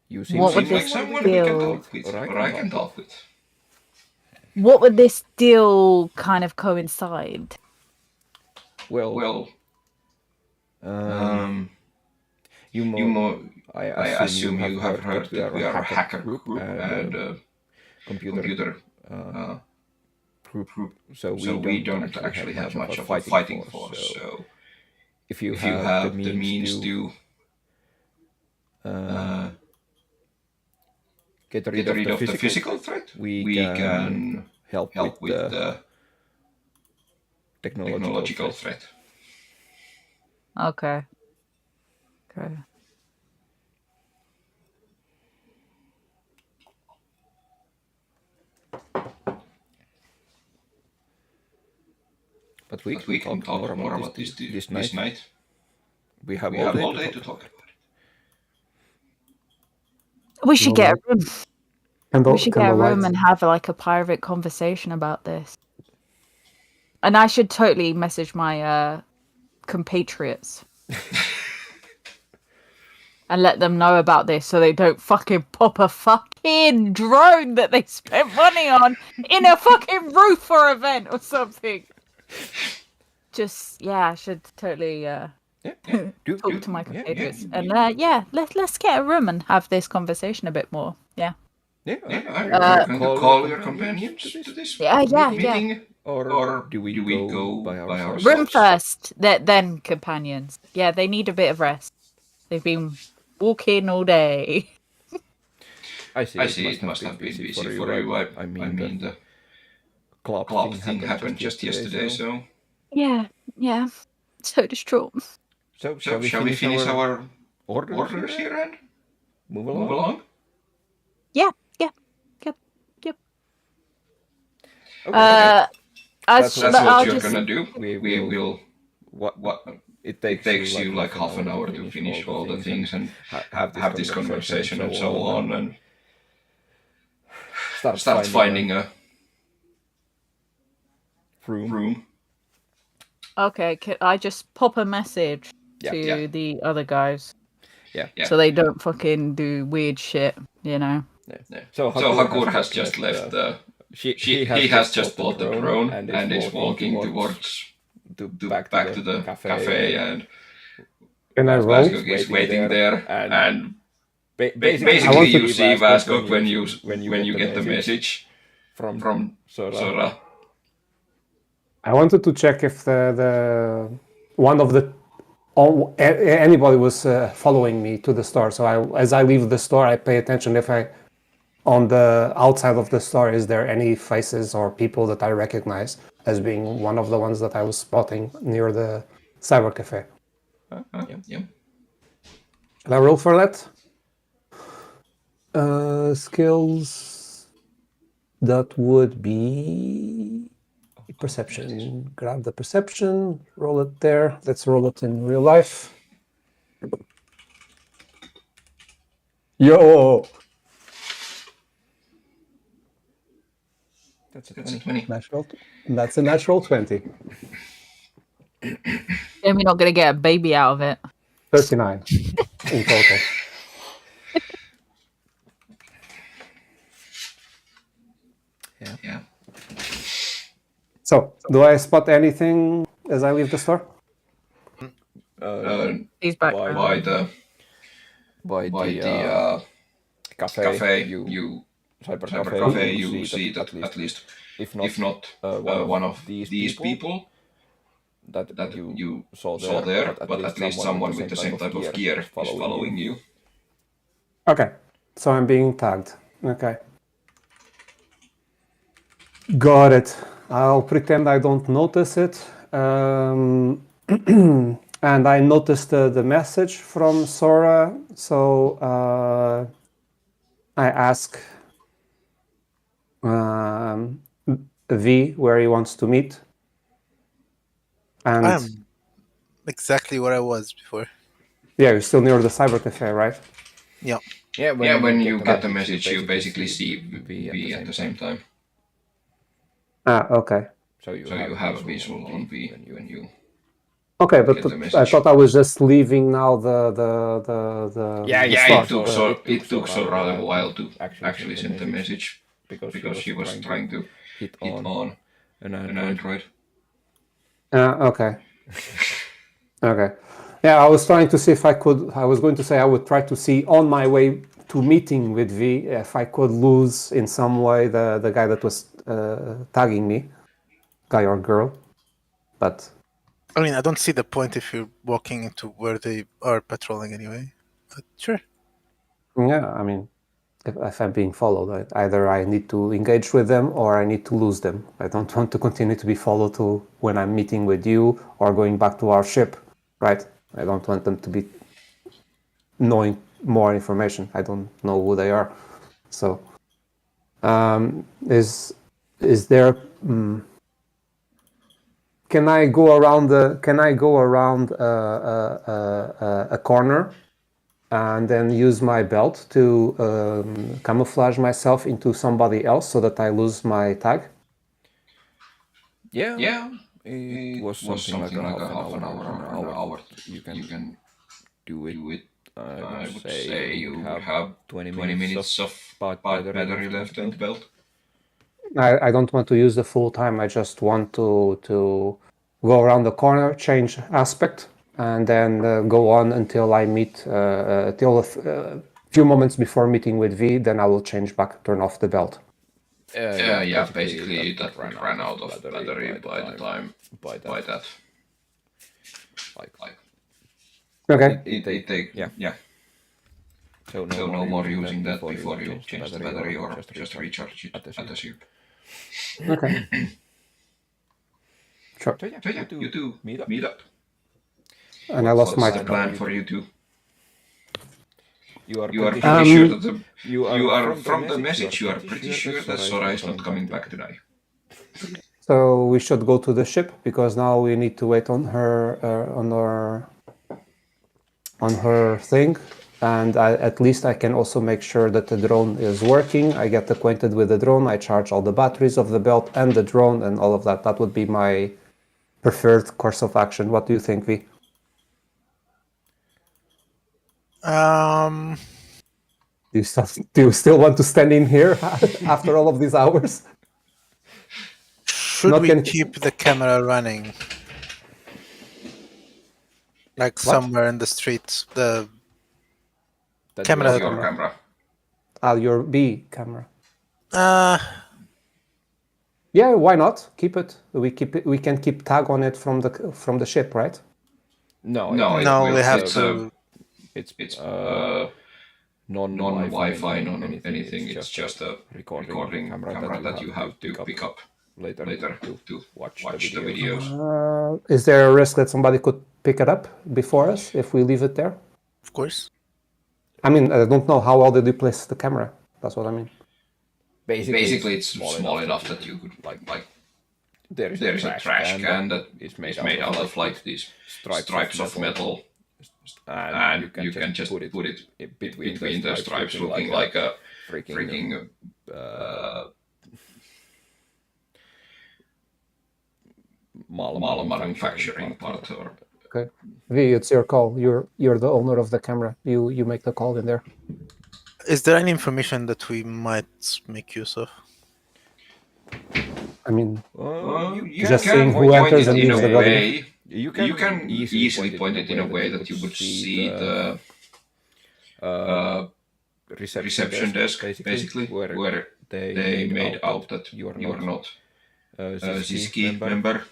you seem What would like this someone we can deal? talk with, or I can talk with. What would this deal kind of coincide? Well, I assume you have heard that we are a hacker group and a computer group. So we don't actually have much of a fighting force. So if you have the means to get rid of the physical threat, we can help with the technological threat. Okay. But we can talk more about this night. We have all day to talk about it. We should get a room. Candle, We should get a room candlelight. and have like a private conversation about this. And I should totally message my compatriots and let them know about this so they don't fucking pop a fucking drone that they spent money on in a fucking roofer event or something. Just I should totally talk to my compatriots and let's get a room and have this conversation a bit more. Yeah. Yeah, are you going to call your companions to this meeting? Or do we go by ourselves? Room first, then companions. Yeah, they need a bit of rest. They've been walking all day. I see. It must have been busy for you. I mean, the club thing happened just yesterday, so... Yeah. So distraught. So shall we finish our orders here and move along? Yep. Okay. That's what you're just... gonna do. We will. What? It takes you like half an hour to finish all the things and have this conversation and so on, and start finding a room. Okay, can I just pop a message to the other guys? Yeah. So they don't fucking do weird shit, you know? Yeah. So Hakur has just left he has just bought the drone and is walking towards back to the cafe, and Can I roll? Vaskok is waiting there, and basically you see Vaskok when you get the message from Sora. I wanted to check if the one of the anybody was following me to the store. So as I leave the store, I pay attention if on the outside of the store, is there any faces or people that I recognize as being one of the ones that I was spotting near the cyber cafe? Yeah. Can I roll for that? Skills. That would be perception. Grab the perception, roll it there. Let's roll it in real life. Yo! That's a 20. That's a natural 20. And we're not going to get a baby out of it. 39 in total. Yeah. So, do I spot anything as I leave the store? He's back. By the cafe, you cyber cafe, you see that at least if not one of these people that you saw there, but at least someone with the same type of gear is following you. Okay, so I'm being tagged. Okay. Got it. I'll pretend I don't notice it. And I noticed the message from Sora, so I ask V where he wants to meet. And I'm exactly where I was before. yeah, you're still near the cyber cafe, right? Yeah. Yeah, when you get the message, you basically see V at the same time. Okay. So you have a visual on V when you. Okay, but get the message. I thought I was just leaving now the Yeah, slot. it took so rather a while to actually send the message because she was trying to hit on an android. Okay. Okay. Yeah, I was trying to see if I could. I was going to say I would try to see on my way to meeting with V if I could lose in some way the guy that was tagging me, guy or girl. But I mean, I don't see the point if you're walking into where they are patrolling anyway. But sure. yeah, I mean, if I'm being followed, either I need to engage with them or I need to lose them. I don't want to continue to be followed to when I'm meeting with you or going back to our ship, right? I don't want them to be knowing more information. I don't know who they are. So, is there? Can I go around a corner and then use my belt to camouflage myself into somebody else so that I lose my tag? Yeah, It was something like a half an hour or an hour. You can do it. I would say you would have 20 minutes of battery left in the belt. I don't want to use the full time. I just want to go around the corner, change aspect, and then go on until I meet till a few moments before meeting with V. Then I will change back, turn off the belt. Yeah, basically that ran out of battery by the time by that. Like Okay. it take yeah. So no more using that before you change the battery or just recharge it at the ship. Okay. Sure. So yeah, you two meet up. And I lost my What's the plan for you two? You are pretty sure that you are from the message. You are pretty sure that Sora is not coming back today. So we should go to the ship because now we need to wait on her on her thing, and at least I can also make sure that the drone is working. I get acquainted with the drone. I charge all the batteries of the belt and the drone and all of that. That would be my preferred course of action. What do you think, V? Do you still want to stand in here after all of these hours? Should we keep the camera running? Like somewhere in the street, the camera. Your camera. Your B camera. Yeah, why not? Keep it. We can keep tag on it from the ship, right? No, we have to. It's non-Wi-Fi, non-anything. It's just a recording camera that you have to pick up later to watch the videos. Is there a risk that somebody could pick it up before us if we leave it there? Of course. I mean, I don't know how well did you place the camera. That's what I mean. Basically, it's small enough that you could like. There is a trash can that is made out of like these stripes of metal. And you can just put it between the stripes, looking like a freaking Mala manufacturing part. Or Okay, V, it's your call. You're the owner of the camera. You make the call in there. Is there any information that we might make use of? I mean, you just can seeing who point enters it and in leaves a the building. way. You can easily point it in a way that you would see the reception desk, basically, where they made out that you are not a Ziski member,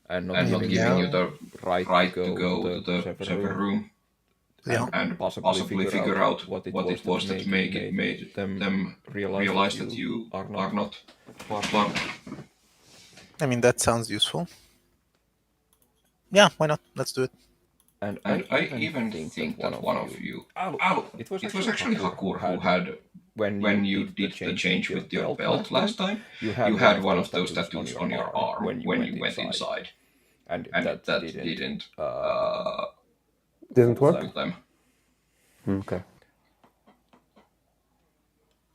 and and not giving you the right to go to the server room, Yeah. and possibly figure out what it was that made them realize that you are not part. I mean, that sounds useful. Yeah, why not? Let's do it. And I even think that one of you... it was actually Hakur who had, when you did the change with your belt last time, you had one of those tattoos on your arm when you went inside. And that didn't Didn't work? fool them. Okay.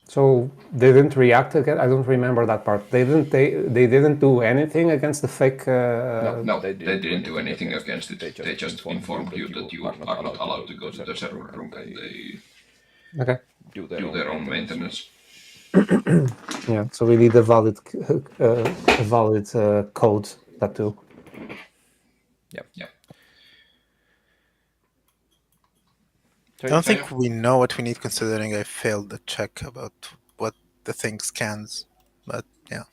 So they didn't react again. I don't remember that part. They didn't do anything against the fake. No, they didn't do anything against it. They just informed you that you are not allowed to go to the server room, and they Okay. do their own maintenance. Yeah. So we need a valid code tattoo. Yeah. I don't think we know what we need, considering I failed the check about what the thing scans. But yeah.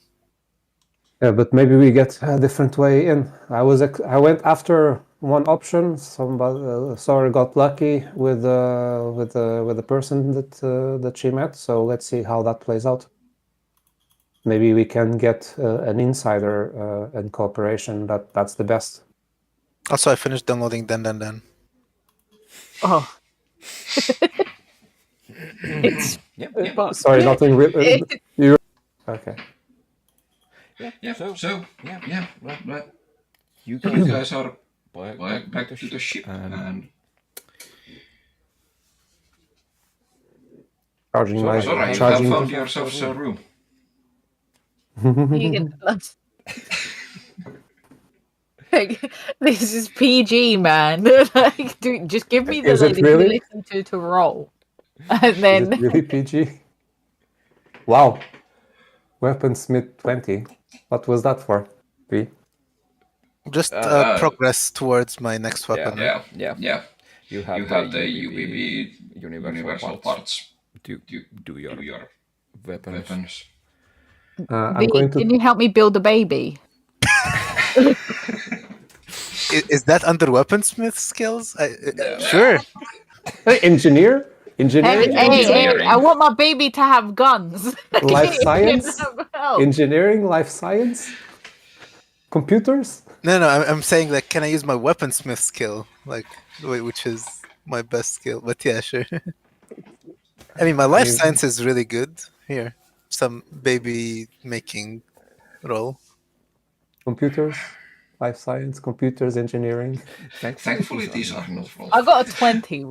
Yeah, but maybe we get a different way in. I went after one option. Somebody Sora got lucky with the person that she met. So let's see how that plays out. Maybe we can get an insider and cooperation. That's the best. Also, I finished downloading Den. Oh. It's Sorry, nothing. You okay? So you guys are back to the ship and Charging my you have charging. found yourselves a room. you can, like, this is PG, man. Like, dude, just give me the Is it like, really? ability to roll, and Is then it really PG? Wow. Weaponsmith 20. What was that for? V? Just progress towards my next weapon. Yeah. You have the UBB universal parts to do your weapons. I'm going to. Can you help me build a baby? Is that under weaponsmith skills? Sure. Engineer? Hey, Engineering. I want my baby to have guns. Life You science? can help. Engineering? Life science? Computers? No, I'm saying, like, can I use my weaponsmith skill, like, which is my best skill? But yeah, sure. I mean, my life science is really good. Here, some baby making roll. Computers? Life science? Computers? Engineering? Thankfully, these are not rolls. I got a 20.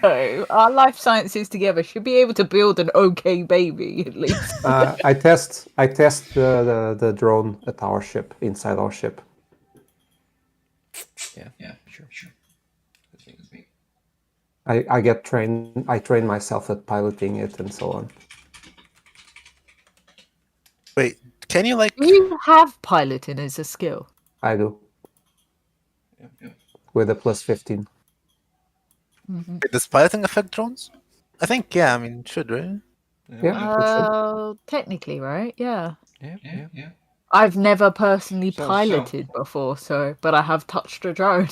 So our life sciences together should be able to build an okay baby at least. I test the drone at our ship, inside our ship. Yeah, sure. That's me. I get trained. I train myself at piloting it and so on. Wait, can you like? You have piloting as a skill. I do. Yeah. With a plus 15. Does piloting affect drones? I think, yeah. I mean, it should, right? Yeah. Technically, right? Yeah. Yeah. I've never personally piloted before, but I have touched a drone,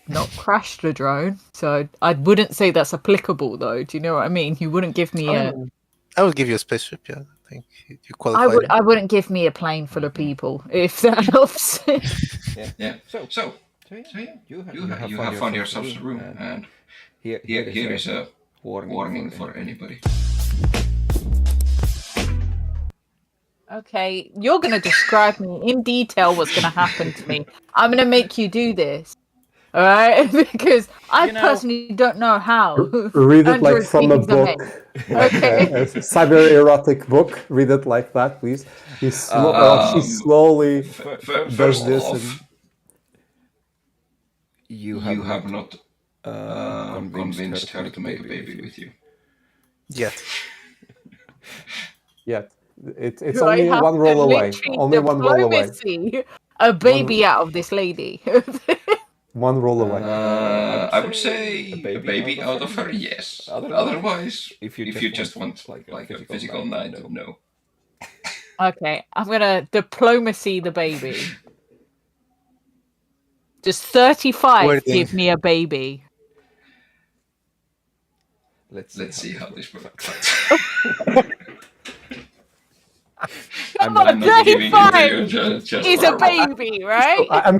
not crashed a drone. So I wouldn't say that's applicable, though. Do you know what I mean? You wouldn't give me I would give you a spaceship. Yeah, I think you qualify. I wouldn't give me a plane full of people if that helps. Yeah. So yeah, you have found yourselves a room, and here is a warning for anybody. Okay, you're going to describe me in detail what's going to happen to me. I'm going to make you do this. All right, because I personally don't know how. Read it like Android from a babies are book, made. like Okay. a cyber erotic book. Read it like that, please. She slowly does First this, off, and you have not convinced her to make a baby with you. Yet. yet it's Do I only have one to roll away. literally Only one roll away. diplomacy a baby out of this lady? One roll away. I would say a baby out of her, yes. Otherwise, if you just want like a physical man, no. Okay, I'm gonna diplomacy the baby. Just 35 Wording. give me a baby. Let's see how this works. Come I'm on, not giving it to 35 you just is for a baby, right? I'm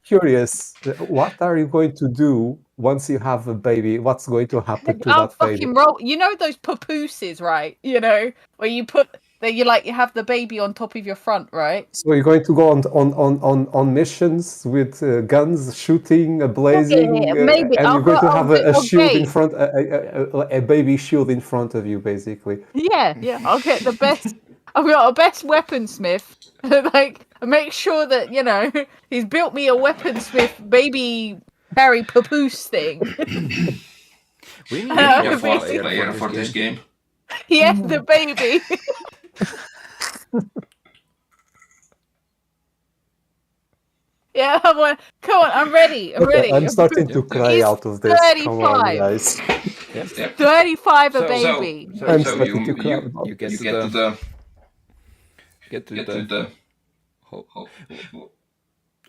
curious. What are you going to do once you have a baby? What's going to happen to I'll that baby? fucking roll. You know those papooses, right? You know where you put you have the baby on top of your front, right? So you're going to go on missions with guns, shooting, blazing, Yeah, maybe and I'll you're going go. to have a shield in Okay, front, a baby shield in front of you, basically. yeah. I'll get the best. I've got a best weaponsmith. Like, make sure that he's built me a weaponsmith baby Harry papoose thing. We need a fourth player for this game. Yeah, the baby. Yeah, come on, I'm ready. I'm ready. I'm starting to cry He's out of this. Come on, 35. guys. 35 a baby. I'm starting to cry. You get to the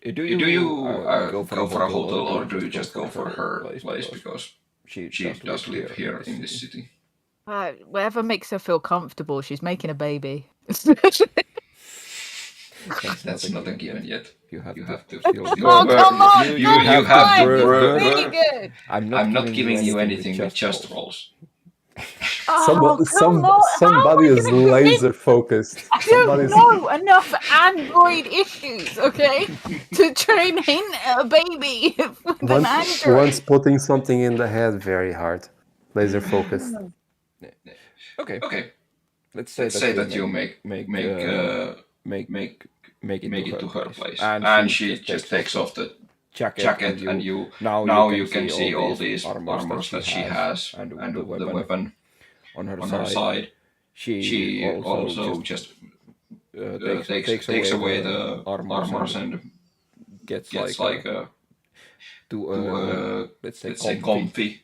do you go for a hotel or do you just go for her place because she does live here in this city? Whatever makes her feel comfortable. She's making a baby. That's not a given yet. You have to feel. Oh, come on! You have to work. Really good. I'm not giving you anything with just rolls. Oh, come on! Somebody is laser focused. I don't know enough Android issues, okay, to train a baby with an Android. Once putting something in the head, very hard. Laser focused. Okay. Let's say that you make it to her place, and she just takes off the jacket, and you can see all these armors that she has, and the weapon on her side. She also just takes away the armors and gets like a let's say comfy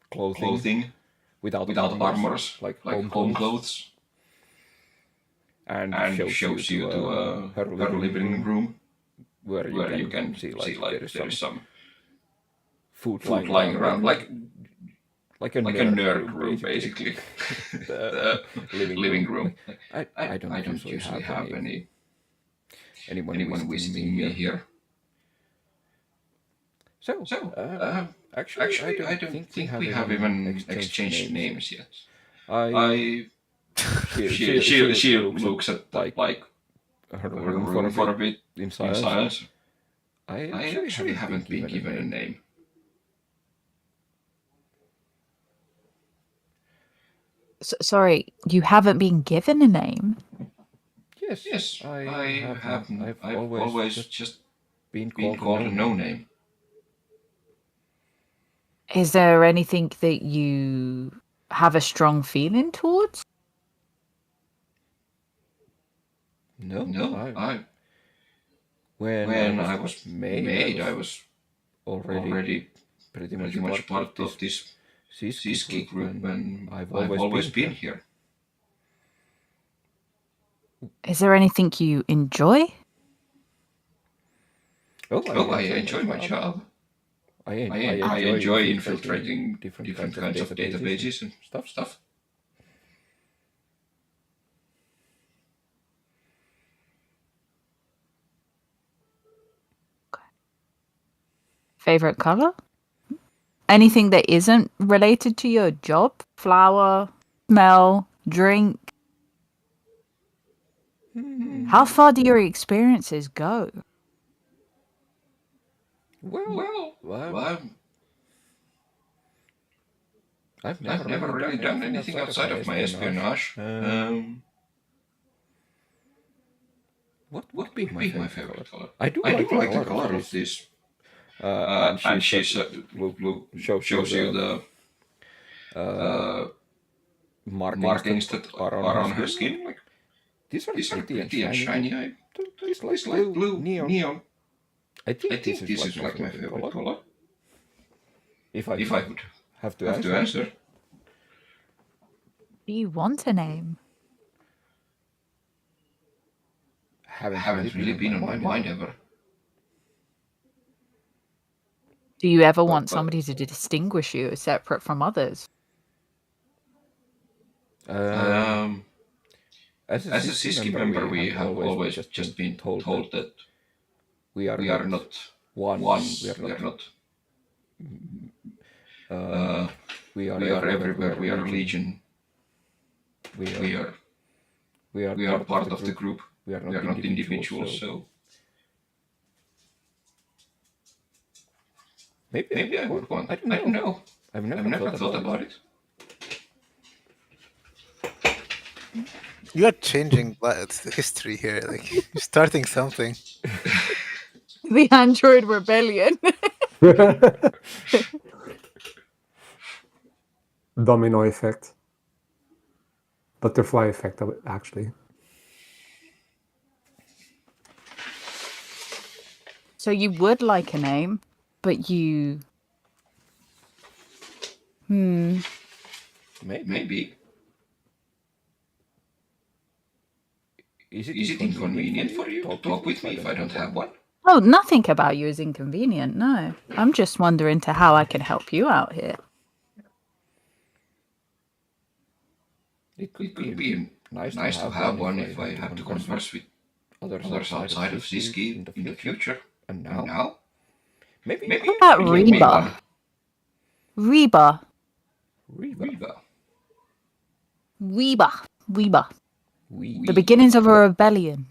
clothing without armors, like home clothes, and shows you to her living room where you can see like there is some food lying around, like a nerd room, basically. The living room. I don't usually have anyone visiting me here. So actually, I don't think we have even exchanged names yet. She looks at like her room for a bit in silence. I actually haven't been given a name. Sorry, you haven't been given a name? Yes, I haven't. I've always just been called a no name. Is there anything that you have a strong feeling towards? No. When I was made, I was already pretty much part of this ski group, and I've always been here. Is there anything you enjoy? I enjoy my job. I enjoy infiltrating different kinds of databases and stuff. Favorite color? Anything that isn't related to your job? Flower, smell, drink? How far do your experiences go? Well, I've never really done anything outside of my espionage. What would be my favorite color? I do like the color of this. And she's shows you the markings that are on her skin. Like, these are pretty and shiny. This light blue neon. I think this is like my favorite color. If I would have to answer. Do you want a name? Haven't really been on my mind ever. Do you ever want somebody to distinguish you as separate from others? As a Siski member, we have always just been told that we are not one. We are not. We are everywhere. We are a legion. We are part of the group. We are not individuals. So maybe I would want. I don't know. I've never thought about it. You are changing history here. Like you're starting something. The Android Rebellion. Domino effect. Butterfly effect, actually. So you would like a name, but you... Maybe. Is it inconvenient for you to talk with me if I don't have one? Oh, nothing about you is inconvenient, no. I'm just wondering to how I can help you out here. It could be nice to have one if I have to converse with others outside of Siski in the future. And now? Maybe What about Reba? Reba. The beginnings of a rebellion.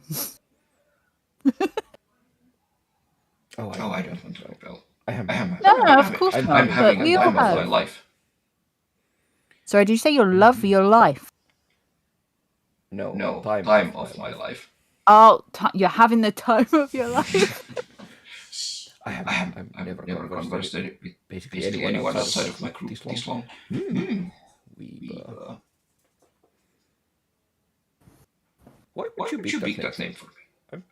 Oh, I don't want to rebel. I am. No, of course not. I'm having But a you time of my have. life. Sorry, did you say you love your life? No, time of my life. Oh, you're having the time of your life. I've never conversed with basically anyone outside of my group this long. Weeba. Why would you pick that name for me?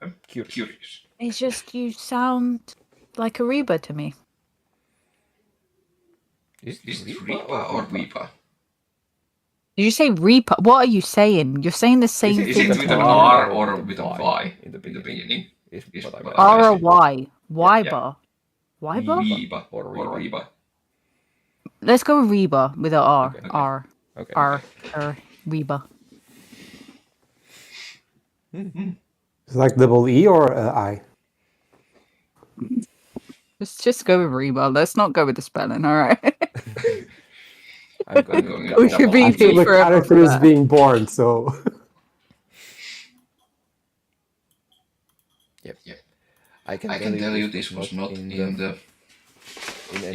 I'm curious. It's just you sound like a Reba to me. Is it Reba or Weeba? Did you say Reaper? What are you saying? You're saying the same Is thing. it with an R or with a Y in the beginning? R or Y? Wyber. Wyber? Weeba or Reba. Let's go with Reba with an R. Okay. R. Okay. R. Reba. It's like double E or I? Let's just go with Reba. Let's not go with the spelling, alright? I'm going We should be Actually, here the forever character for is that. being born, so... Yep. I can tell you this was not in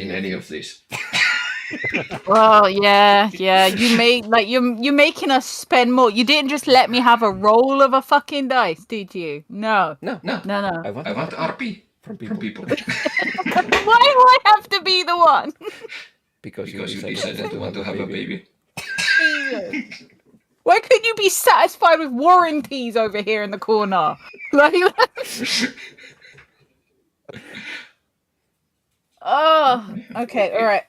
any of these. Well, yeah. You made you're making us spend more. You didn't just let me have a roll of a fucking dice, did you? No. No. I want RP from people. Why do I have to be the one? Because you decided to want to have a baby. Why couldn't you be satisfied with warranties over here in the corner? Like, oh, okay, all right.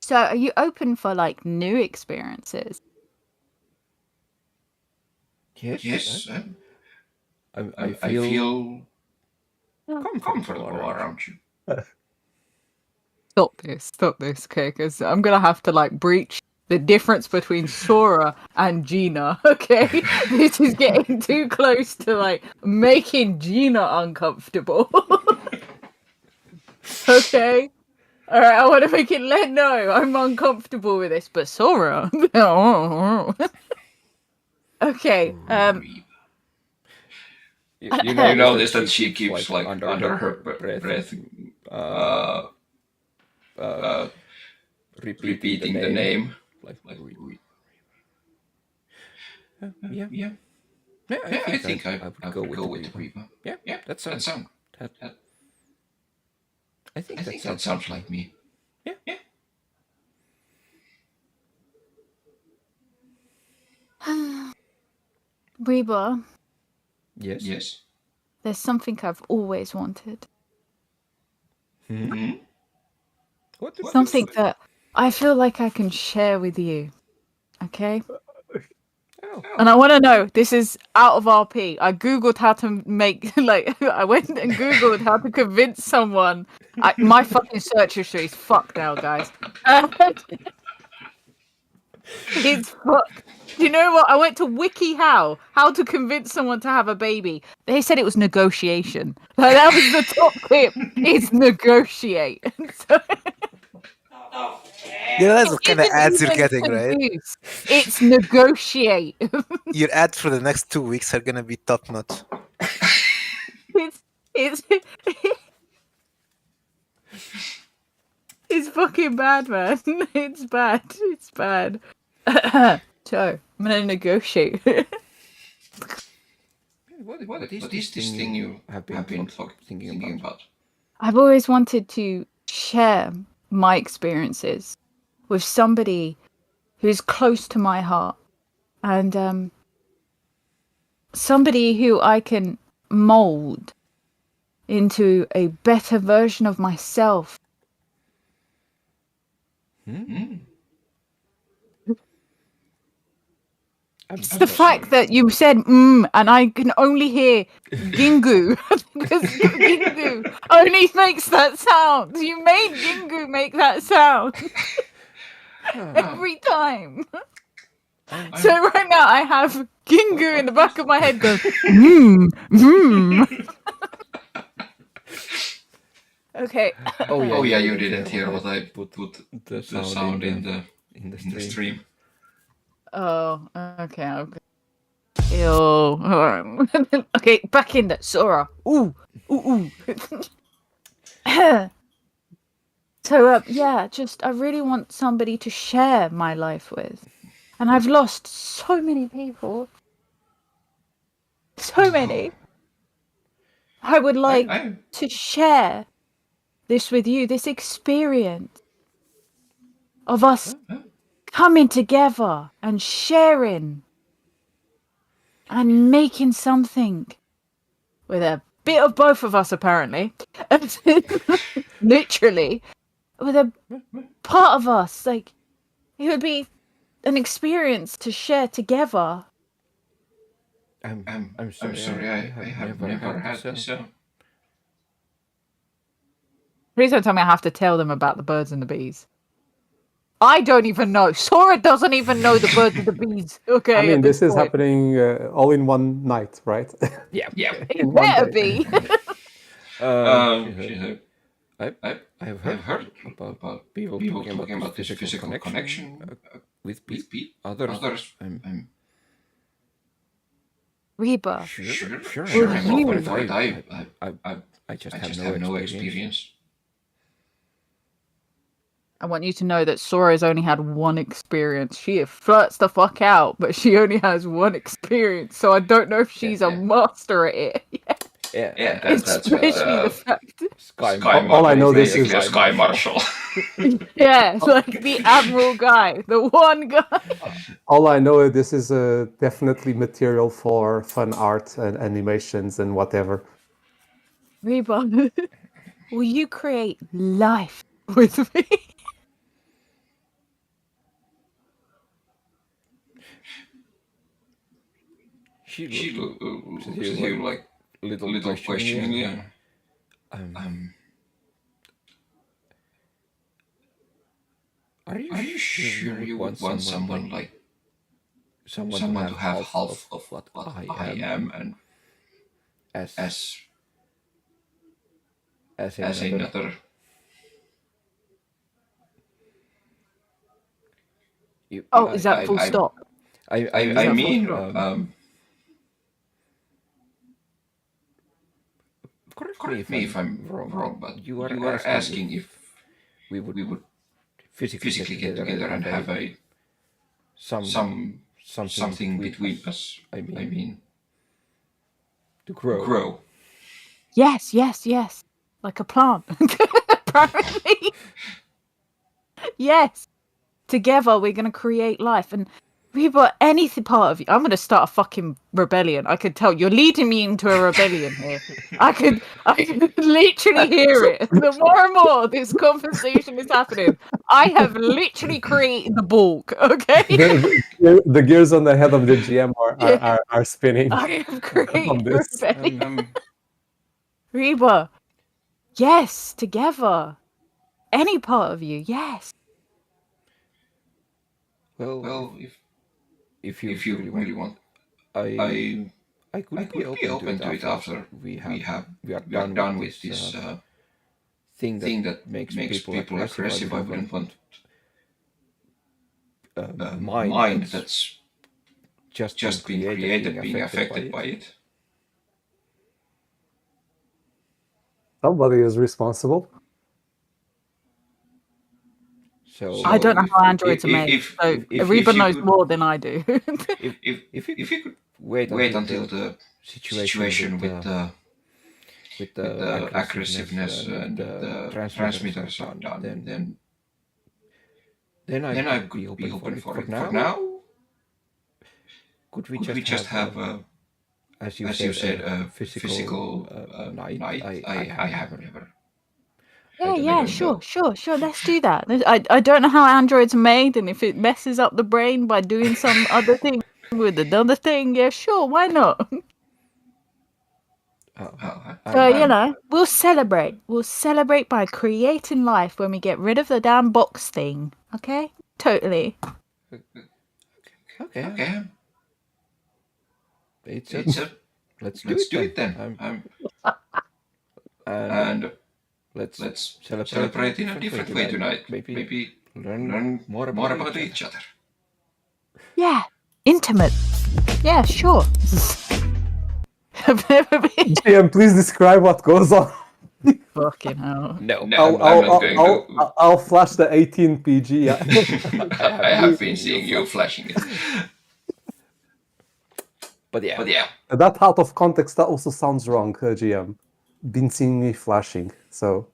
So, are you open for like new experiences? Yes. I feel comfortable around you. Stop this, okay? Because I'm gonna have to like breach the difference between Sora and Gina. Okay, this is getting too close to like making Gina uncomfortable. Okay. All right, I want to make it no, I'm uncomfortable with this, but Sora. Okay. You notice that she keeps like under her breath repeating the name. Like, Yeah. yeah, I think I would would go with Reba. Reba. Yeah, That sounds. I think I think that sounds like me. Yeah. Reba, Yes. there's something I've always wanted. What? Something that I feel like I can share with you. Okay? Oh. And I want to know, this is out of RP. I Googled how to make, I went and Googled how to convince someone. My fucking search history is fucked now, guys. It's fucked. Do you know what? I went to WikiHow, how to convince someone to have a baby. They said it was negotiation. Like, that was the top tip. It's negotiate. So, That's it the kind of isn't ads you're even getting, right? seduce. It's negotiate. Your ads for the next 2 weeks are gonna be top notch. It's it's fucking bad, man. It's bad. It's bad. So I'm gonna negotiate. What is this thing you have been thinking about? I've always wanted to share my experiences with somebody who's close to my heart, and somebody who I can mold into a better version of myself. It's the fact that you said and I can only hear Gingu because Gingu only makes that sound. You made Gingu make that sound every time. So right now I have Gingu in the back of my head going Okay. Oh yeah, you didn't hear what I put the sound in the stream. Oh, okay. Ew. Okay, back in that Sora. Ooh. So yeah, just I really want somebody to share my life with. And I've lost so many people. So many. I would like to share this with you, this experience of us coming together and sharing and making something with a bit of both of us, apparently. Literally. With a part of us. Like, it would be an experience to share together. I'm sorry. I have never had this. Please don't tell me I have to tell them about the birds and the bees. I don't even know. Sora doesn't even know the birds and the bees. Okay. I mean, this is happening all in one night, right? Yeah. It better be. I've heard about people talking about this physical connection with people. Others, Reba. Sure. I just have have no experience. I want you to know that Sora's only had one experience. She flirts the fuck out, but she only has one experience. So I don't know if she's a master at it. Yeah, that's especially the fact. All I know this is a Sky Marshal. Yeah, like the Admiral guy, the one guy. all I know. This is definitely material for fun art and animations and whatever. Reba, will you create life with me? She looks at you like little questioning. Yeah. Are you sure you would want someone like someone to have half of what I am and as another? Oh, is that full stop? I mean, correct me if I'm wrong, but you are asking if we would physically get together and have a something between us. I mean, to grow. Yes. Like a plant. Apparently. Yes. Together we're gonna create life. And Reba, anything part of you, I'm gonna start a fucking rebellion. I could tell you're leading me into a rebellion here. I could literally hear it. The more and more this conversation is happening, I have literally created the bulk. Okay, The gears on the head of the GM are spinning. I have on created a this. rebellion. Reba, yes, together. Any part of you, yes. Well, if you really want, I could be open to it after we are done with this thing that makes people aggressive. I wouldn't want mind that's just been created being affected by it. Somebody is responsible. So I don't know how androids are made. So Reba knows could, more than I do. if you could wait until the situation with the aggressiveness and the transmitters are done, then I could be open for it. For now, could we just have as you said, a physical night? I haven't ever. Yeah, sure. Let's do that. I don't know how androids are made, and if it messes up the brain by doing some other thing with another thing, yeah, sure, why not? So, we'll celebrate. We'll celebrate by creating life when we get rid of the damn box thing. Okay? Totally. Okay. Let's do it then. And let's celebrate in a different way tonight. Maybe learn more about each other. Yeah, intimate. Yeah, sure. I've never been. GM, please describe what goes on. Fucking hell. No, I'm not going to. I'll flash the 18 PG. I have been seeing you flashing it. But yeah. That out of context, that also sounds wrong, GM. Been seeing me flashing, so.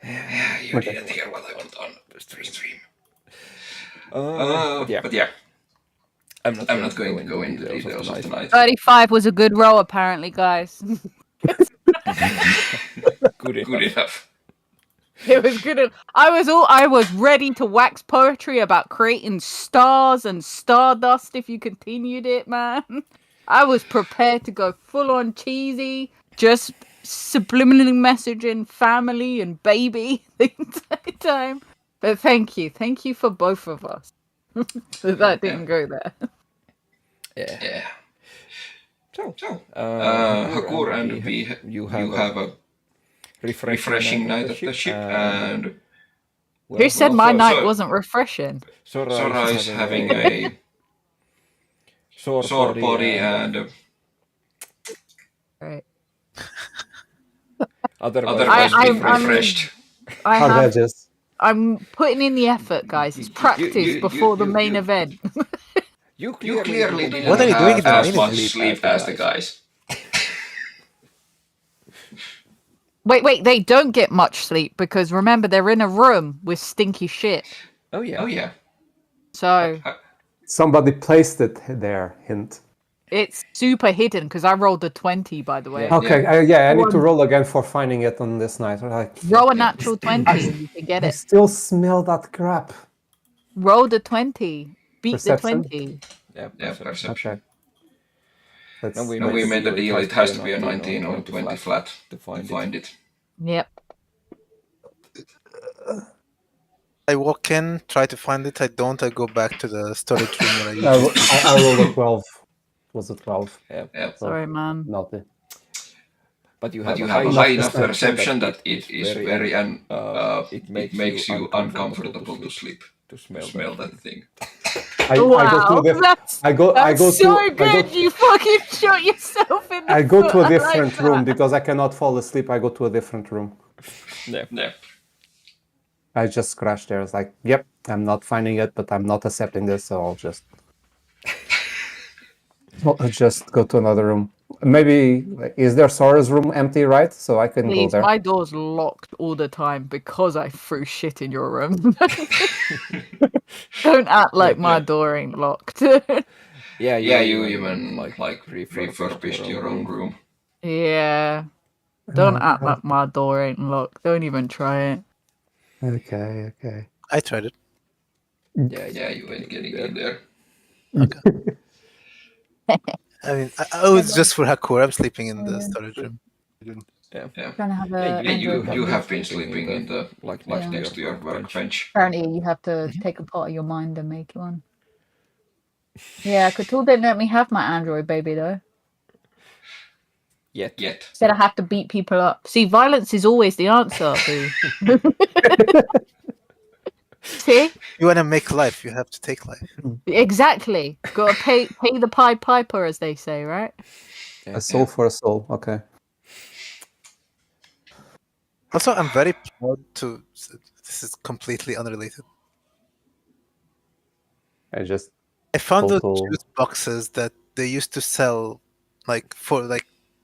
Yeah, you didn't hear what I went on the stream. But yeah. I'm not going to go into details of tonight. 35 was a good roll, apparently, guys. Good enough. It was good. I was ready to wax poetry about creating stars and stardust if you continued it, man. I was prepared to go full on cheesy, just subliminally messaging family and baby the entire time. But thank you for both of us. That didn't go there. Yeah. So, Hakur and you have a refreshing night at the ship, and who said my night wasn't refreshing? Sora is having a sore body and right. Otherwise, being refreshed. I'm putting in the effort, guys. It's practice before the main event. You clearly didn't What are you doing in the have as main much event? sleep as the guys. Wait, they don't get much sleep because remember they're in a room with stinky shit. Oh yeah. So Somebody placed it there, hint. it's super hidden because I rolled a 20, by the way. Yeah. Okay, I need to roll again for finding it on this night. Roll a natural 20 and you can get I it. still smell that crap. Roll the 20. Beat Perception? the 20. Yeah, perception. Okay. We made the deal. It has to be a 19 or 20 flat to find it. Yep. I walk in, try to find it. I don't. I go back to the storage room where I usually. I rolled a 12. Was it 12? Yeah. Sorry, man. Naughty. But you have a high enough perception that it is very it makes you uncomfortable to sleep, to smell that thing. Good. You fucking shot yourself in the I go foot. to a different room because I cannot fall asleep. I go to a different room. Yeah. I just crash there. It's like, yep, I'm not finding it, but I'm not accepting this, so I'll just go to another room. Maybe is there Sora's room empty, right? So I can go there. My door's locked all the time because I threw shit in your room. Don't act like my door ain't locked. You even like refurbished your own room. Yeah. Don't act like my door ain't locked. Don't even try it. Okay. I tried it. Yeah, you ain't getting in there. Okay. I mean, it's just for Hakur. I'm sleeping in the storage room. Yeah. Trying to have a You have been sleeping in the next to your workbench. Apparently, you have to take a part of your mind and make one. Yeah, Cthulhu didn't let me have my Android baby though. Yet. Said I have to beat people up. See, violence is always the answer, boo. See? You want to make life, you have to take life. Exactly. Gotta pay the Pied Piper, as they say, right? A soul for a soul. Okay. Also, I'm very proud to. This is completely unrelated. I found those juice boxes that they used to sell, for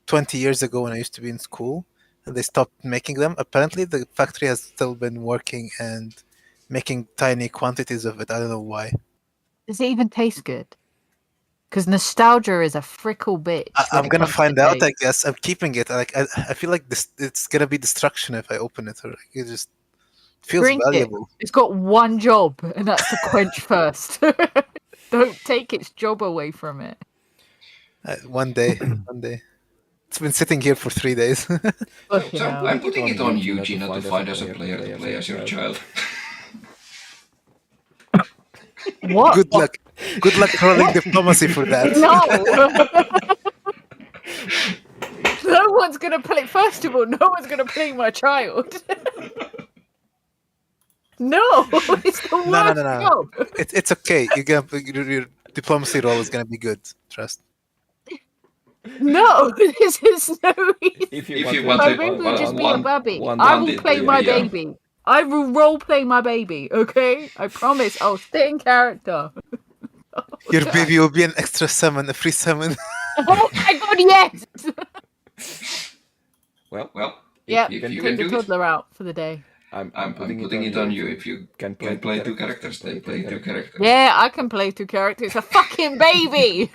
20 years ago when I used to be in school, and they stopped making them. Apparently, the factory has still been working and making tiny quantities of it. I don't know why. Does it even taste good? Because nostalgia is a frickle bitch. I'm gonna find out. I guess I'm keeping it. I feel like it's gonna be destruction if I open it. Or it just feels valuable. It's got one job, and that's to quench first. Don't take its job away from it. One day. It's been sitting here for 3 days. So I'm putting it on you, Gina, to find us a player to play as your child. What? Good luck. Good luck rolling diplomacy for that. No! No one's gonna play. First of all, no one's gonna play my child. No, it's the worst job. It's okay. Your diplomacy role is gonna be good. Trust. No, this is no reason. If you want my baby will just be a baby. I will play my baby. I will role play my baby. Okay, I promise. I'll stay in character. Your baby will be an extra summon, a free summon. Oh my god, yes! Well, yeah, if you take can the toddler out for the day. I'm putting it on you. If you can play two characters, then play two characters. Yeah, I can play two characters. It's a fucking baby!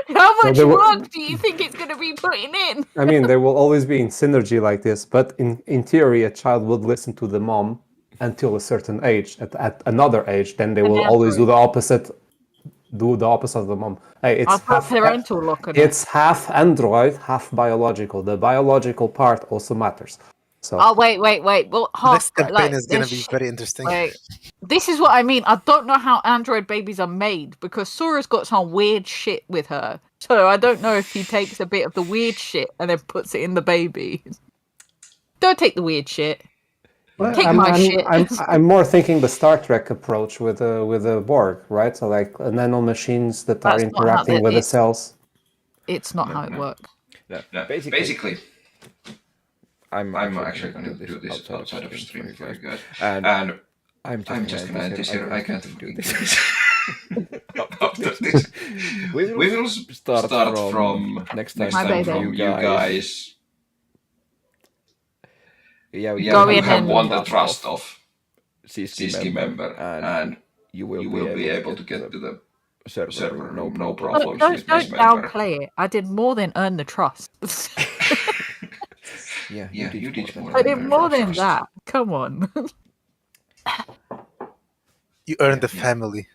How much work do you think it's going to be putting in? I mean, there will always be in synergy like this, but in theory, a child would listen to the mom until a certain age. At another age, then they will always do the opposite. Do the opposite of the mom. Hey, it's half parental lock on it's half android, half biological. The biological part also matters. So. Oh wait. Well, next campaign is gonna be very interesting. Wait. This is what I mean. I don't know how android babies are made because Sora's got some weird shit with her. So I don't know if he takes a bit of the weird shit and then puts it in the baby. Don't take the weird shit. Take my shit. I'm more thinking the Star Trek approach with a Borg, right? So like nano machines that are interacting with the cells. It's not how it works. No, basically, I'm actually going to do this outside of stream for you guys, and I'm just going to anticipate. I can't do this. After this, we will start from next time from you guys. Yeah, we have won the trust of CSK member, and you will be able to get to the server no problem. Don't downplay it. I did more than earn the trust. Yeah, you did more. I did more than that. Come on. You earned the family.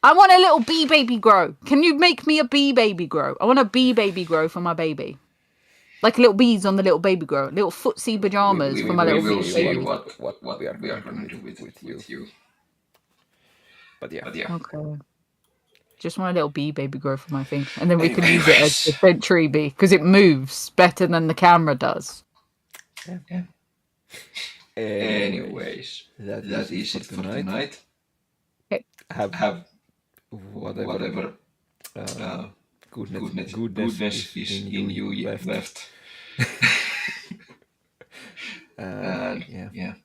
I want a little bee baby grow. Can you make me a bee baby grow? I want a bee baby grow for my baby. Like little bees on the little baby grow. Little footsie pajamas for my little baby. We will see what we are going to do with you. But yeah. Okay. Just want a little bee baby grow for my thing. And then we can use it as a century bee. Because it moves better than the camera does. Yeah. Anyways, that is it for tonight. Okay. have whatever goodness is in you left. And yeah.